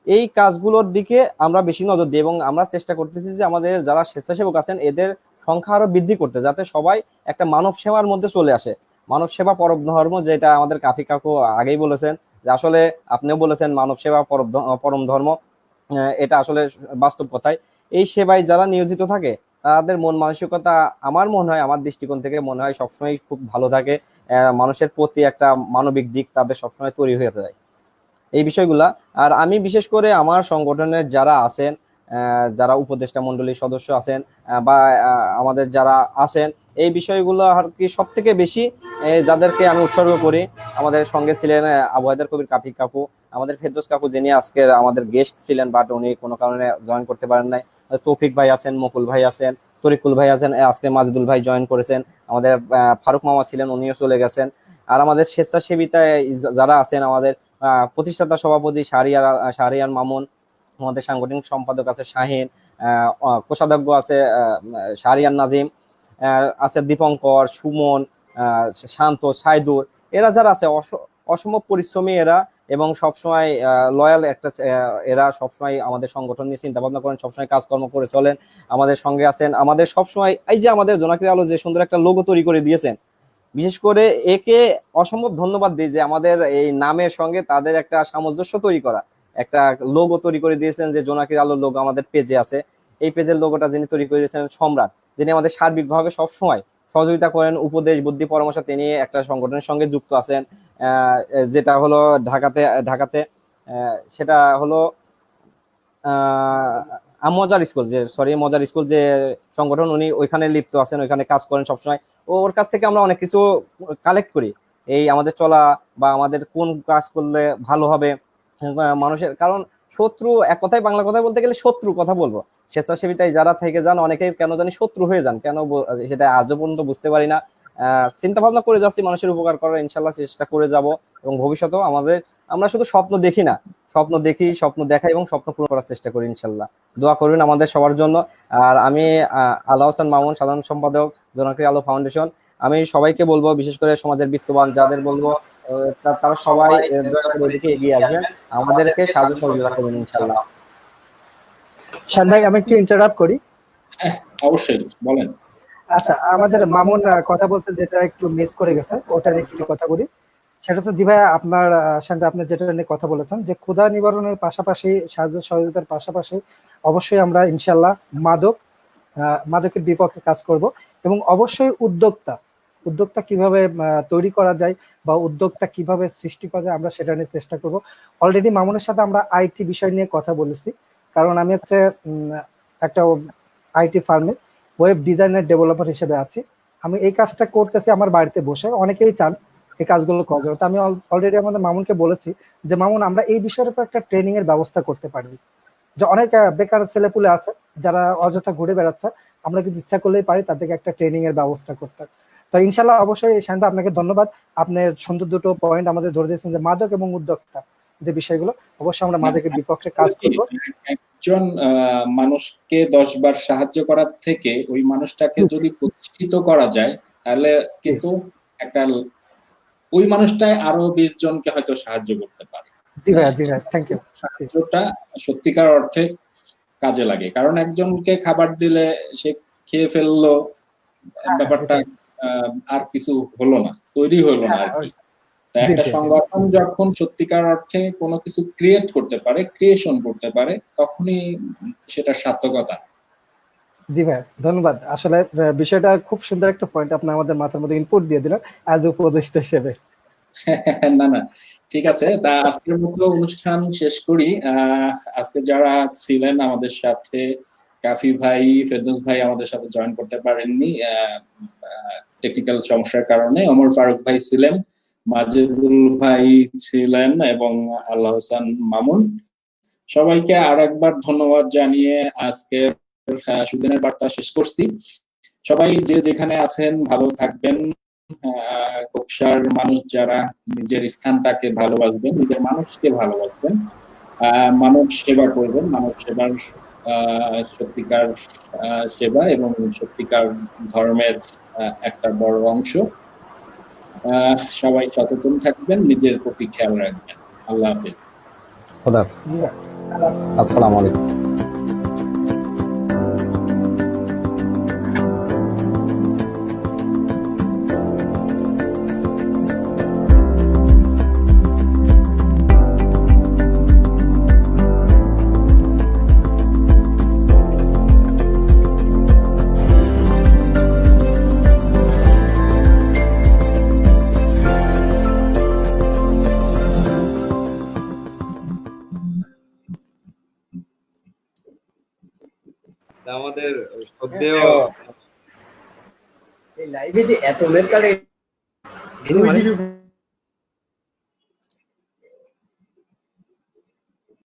এই কাজগুলোর দিকে আমরা বেশি নজর দিই এবং আমরা চেষ্টা করতেছি যে আমাদের যারা স্বেচ্ছাসেবক আছেন এদের সংখ্যা আরো বৃদ্ধি করতে, যাতে সবাই একটা মানব সেবার মধ্যে চলে আসে। মানব সেবা পরম ধর্ম, যেটা আমাদের কাফি কাকু আগেই বলেছেন, যে আসলে আপনিও বলেছেন মানব সেবা পরম ধর্ম। এটা আসলে বাস্তব কথাই। এই সেবায় যারা নিয়োজিত থাকে তাদের মন মানসিকতা আমার মনে হয়, আমার দৃষ্টিকোণ থেকে মনে হয় সবসময় খুব ভালো থাকে। মানুষের প্রতি একটা মানবিক দিক তাদের সবসময় তৈরি হয়ে যায় এই বিষয়গুলা। আর আমি বিশেষ করে আমার সংগঠনের যারা আছেন, যারা উপদেষ্টা মণ্ডলীর সদস্য আছেন, বা আমাদের যারা আছেন, এই বিষয়গুলো আর কি সব থেকে বেশি যাদেরকে আমি উৎসর্গ করি। আমাদের সঙ্গে ছিলেন আবু হায়দার কবির কাফি কাকু, আমাদের ফেরদৌস কাকু যিনি আজকের আমাদের গেস্ট ছিলেন, বাট উনি কোনো কারণে জয়েন করতে পারেন নাই। তৌফিক ভাই আছেন, মুকুল ভাই আছেন, তরিকুল ভাই আছেন, আজকে মাজিদুল ভাই জয়েন করেছেন, আমাদের ফারুক মামা ছিলেন, উনিও চলে গেছেন। আর আমাদের স্বেচ্ছাসেবিতায় যারা আছেন, আমাদের প্রতিষ্ঠাতা সভাপতি শাহরিয়ার মামুন, আমাদের সাংগঠনিক সম্পাদক আছে শাহিন, কোষাধ্যক্ষ আছে শাহরিয়ার নাজিম, আছে দীপঙ্কর, সুমন, শান্ত, সাইদুর। এরা যারা আছে অসম্ভব পরিশ্রমী এরা, এবং সবসময় লয়াল একটা এরা সবসময় আমাদের সংগঠন নিয়ে চিন্তা ভাবনা করেন, সবসময় কাজকর্ম করে চলেন, আমাদের সঙ্গে আছেন। আমাদের সবসময় এই যে আমাদের জোনাকির আলো যে সুন্দর একটা লোগো তৈরি করে দিয়েছেন, বিশেষ করে একে অসম্ভব ধন্যবাদ দিই যে আমাদের এই নামের সঙ্গে তাদের একটা সামঞ্জস্য তৈরি করা, একটা লোগো তৈরি করে দিয়েছেন, যে জোনাকির আলোর লোগো আমাদের পেজে আছে। এই পেজের লোগোটা যিনি তৈরি করে দিয়েছেন সম্রাট, যিনি আমাদের সার্বিকভাবে সবসময় সহযোগিতা করেন, উপদেশ বুদ্ধি পরামর্শ তিনি একটা সংগঠনের সঙ্গে যুক্ত আছেন, যেটা হলো ঢাকাতে সেটা হলো মজার স্কুল, যে সরি মজার স্কুল যে সংগঠন, উনি ওইখানে লিপ্ত আছেন, ওইখানে কাজ করেন সবসময়। ওর কাছ থেকে আমরা অনেক কিছু কালেক্ট করি, এই আমাদের চলা বা আমাদের কোন কাজ করলে ভালো হবে মানুষের। কারণ শত্রু, এক কথায় বাংলা কথায় বলতে গেলে শত্রু কথা বলবো, স্বেচ্ছাসেবিতায় যারা থেকে যান অনেকেই কেন জানি শত্রু হয়ে যান, কেন সেটা আজও পর্যন্ত বুঝতে পারি না। চিন্তা ভাবনা করে যাচ্ছি মানুষের উপকার করার, ইনশাল্লাহ চেষ্টা করে যাব এবং ভবিষ্যতেও আমরা শুধু স্বপ্ন দেখি না, স্বপ্ন দেখি, স্বপ্ন দেখা এবং স্বপ্ন পূরণ করার চেষ্টা করি ইনশাল্লাহ। দোয়া করবেন আমাদের সবার জন্য। আর আমি আল্লাহ হোসেন মামুন, সাধারণ সম্পাদক জোনাকির আলো ফাউন্ডেশন। আমি সবাইকে বলবো, বিশেষ করে সমাজের বিত্তবান যাদের বলবো, তারা সবাই দয়া করে এদিকে এগিয়ে আসবেন, আমাদেরকে সাহায্য সহযোগিতা করবেন ইনশাল্লাহ। শান ভাই, আমি একটু ইন্টারাপ্ট করি। অবশ্যই বলেন। আচ্ছা, আমাদের মামুন কথা বলতে যেটা একটু মিস করে গেছে, ওটা নিয়ে একটু কথা বলি। সেটা তো জি ভাই, আপনার শান ভাই আপনি যেটা নিয়ে কথা বলেছেন, যে ক্ষুধা নিবারণের পাশাপাশি, সাহায্য সহযোগিতার পাশাপাশি অবশ্যই আমরা ইনশাল্লাহ মাদকের বিপক্ষে কাজ করব। এবং অবশ্যই উদ্যোক্তা কিভাবে তৈরি করা যায় বা উদ্যোক্তা কিভাবে সৃষ্টি করা যায়, আমরা সেটা নিয়ে চেষ্টা করব। অলরেডি মামুনের সাথে আমরা আইটি বিষয় নিয়ে কথা বলেছি, কারণ আমি হচ্ছে একটা আইটি ফার্মে ওয়েব ডিজাইনার ডেভেলপার হিসেবে আছি। আমি এই কাজটা করতেছি আমার বাড়িতে বসে, অনেকেই চান এই কাজগুলো করার জন্য। তো আমি অলরেডি আমাদের মামুনকে বলেছি যে মামুন, আমরা এই বিষয়ের উপর একটা ট্রেনিং এর ব্যবস্থা করতে পারি। যে অনেক বেকার ছেলেপুলে আছে যারা অযথা ঘুরে বেড়াচ্ছে, আমরা কিন্তু ইচ্ছা করলেই পারি তাদেরকে একটা ট্রেনিং এর ব্যবস্থা করতে। তো ইনশাল্লাহ অবশ্যই শান ভাই আপনাকে ধন্যবাদ, আপনি সুন্দর দুটো পয়েন্ট আমাদের ধরে দিয়েছেন, যে মাদক এবং উদ্যোক্তা যে বিষয়গুলো, অবশ্যই আমরা মাদকের বিপক্ষে কাজ করবো। একজন মানুষকে 10 বার সাহায্য করার থেকে ওই মানুষটাকে যদি প্রতিষ্ঠিত করা যায়, তাহলে কিন্তু একটা ওই মানুষটাই আরো 20 জনকে হয়তো সাহায্য করতে পারে। জি ভাই, জি ভাই, থ্যাংক ইউ। সাহায্যটা সত্যিকার অর্থে কাজে লাগে, কারণ একজনকে খাবার দিলে সে খেয়ে ফেললো, ব্যাপারটা আর কিছু হলো না, তৈরি হলো না আর কি। তাই একটা সংগঠন যখন সত্যিকার অর্থে কোনো কিছু ক্রিয়েট করতে পারে, ক্রিয়েশন করতে পারে, তখনই সেটা সার্থকতা। জি ভাই, ধন্যবাদ। আসলে বিষয়টা খুব সুন্দর একটা পয়েন্ট আপনি আমাদের মাথার মধ্যে ইনপুট দিয়ে দিলেন অ্যাজ উপদেষ্টা হিসেবে। না না, ঠিক আছে। তা আজকের মতো অনুষ্ঠান শেষ করি। আজকে যারা ছিলেন আমাদের সাথে, কাফি ভাই, ফেরদৌস ভাই আমাদের সাথে জয়েন করতে পারেননি টেকনিক্যাল সমস্যার কারণে। ওমর ফারুক ভাই ছিলেন, মাজিদুল ভাই ছিলেন এবং আল্লাহ হোসেন মামুন। সবাইকে আর একবার ধন্যবাদ জানিয়ে আজকে সুদিনের বার্তা শেষ করছি। সবাই যে যেখানে আছেন ভালো থাকবেন। কক্সার মানুষ যারা নিজের স্থানটাকে ভালোবাসবেন, নিজের মানুষকে ভালোবাসবেন, মানব সেবা করবেন, মানব সেবার সত্যিকার সেবা এবং সত্যিকার ধর্মের একটা বড় অংশ। সবাই সচেতন থাকবেন, নিজের প্রতি খেয়াল রাখবেন। আল্লাহ হাফেজ। খোদা হাফেজ। আসসালামু আলাইকুম। আমাদের শ্রদ্ধেয় এই লাইভে যে এত নেট কাটে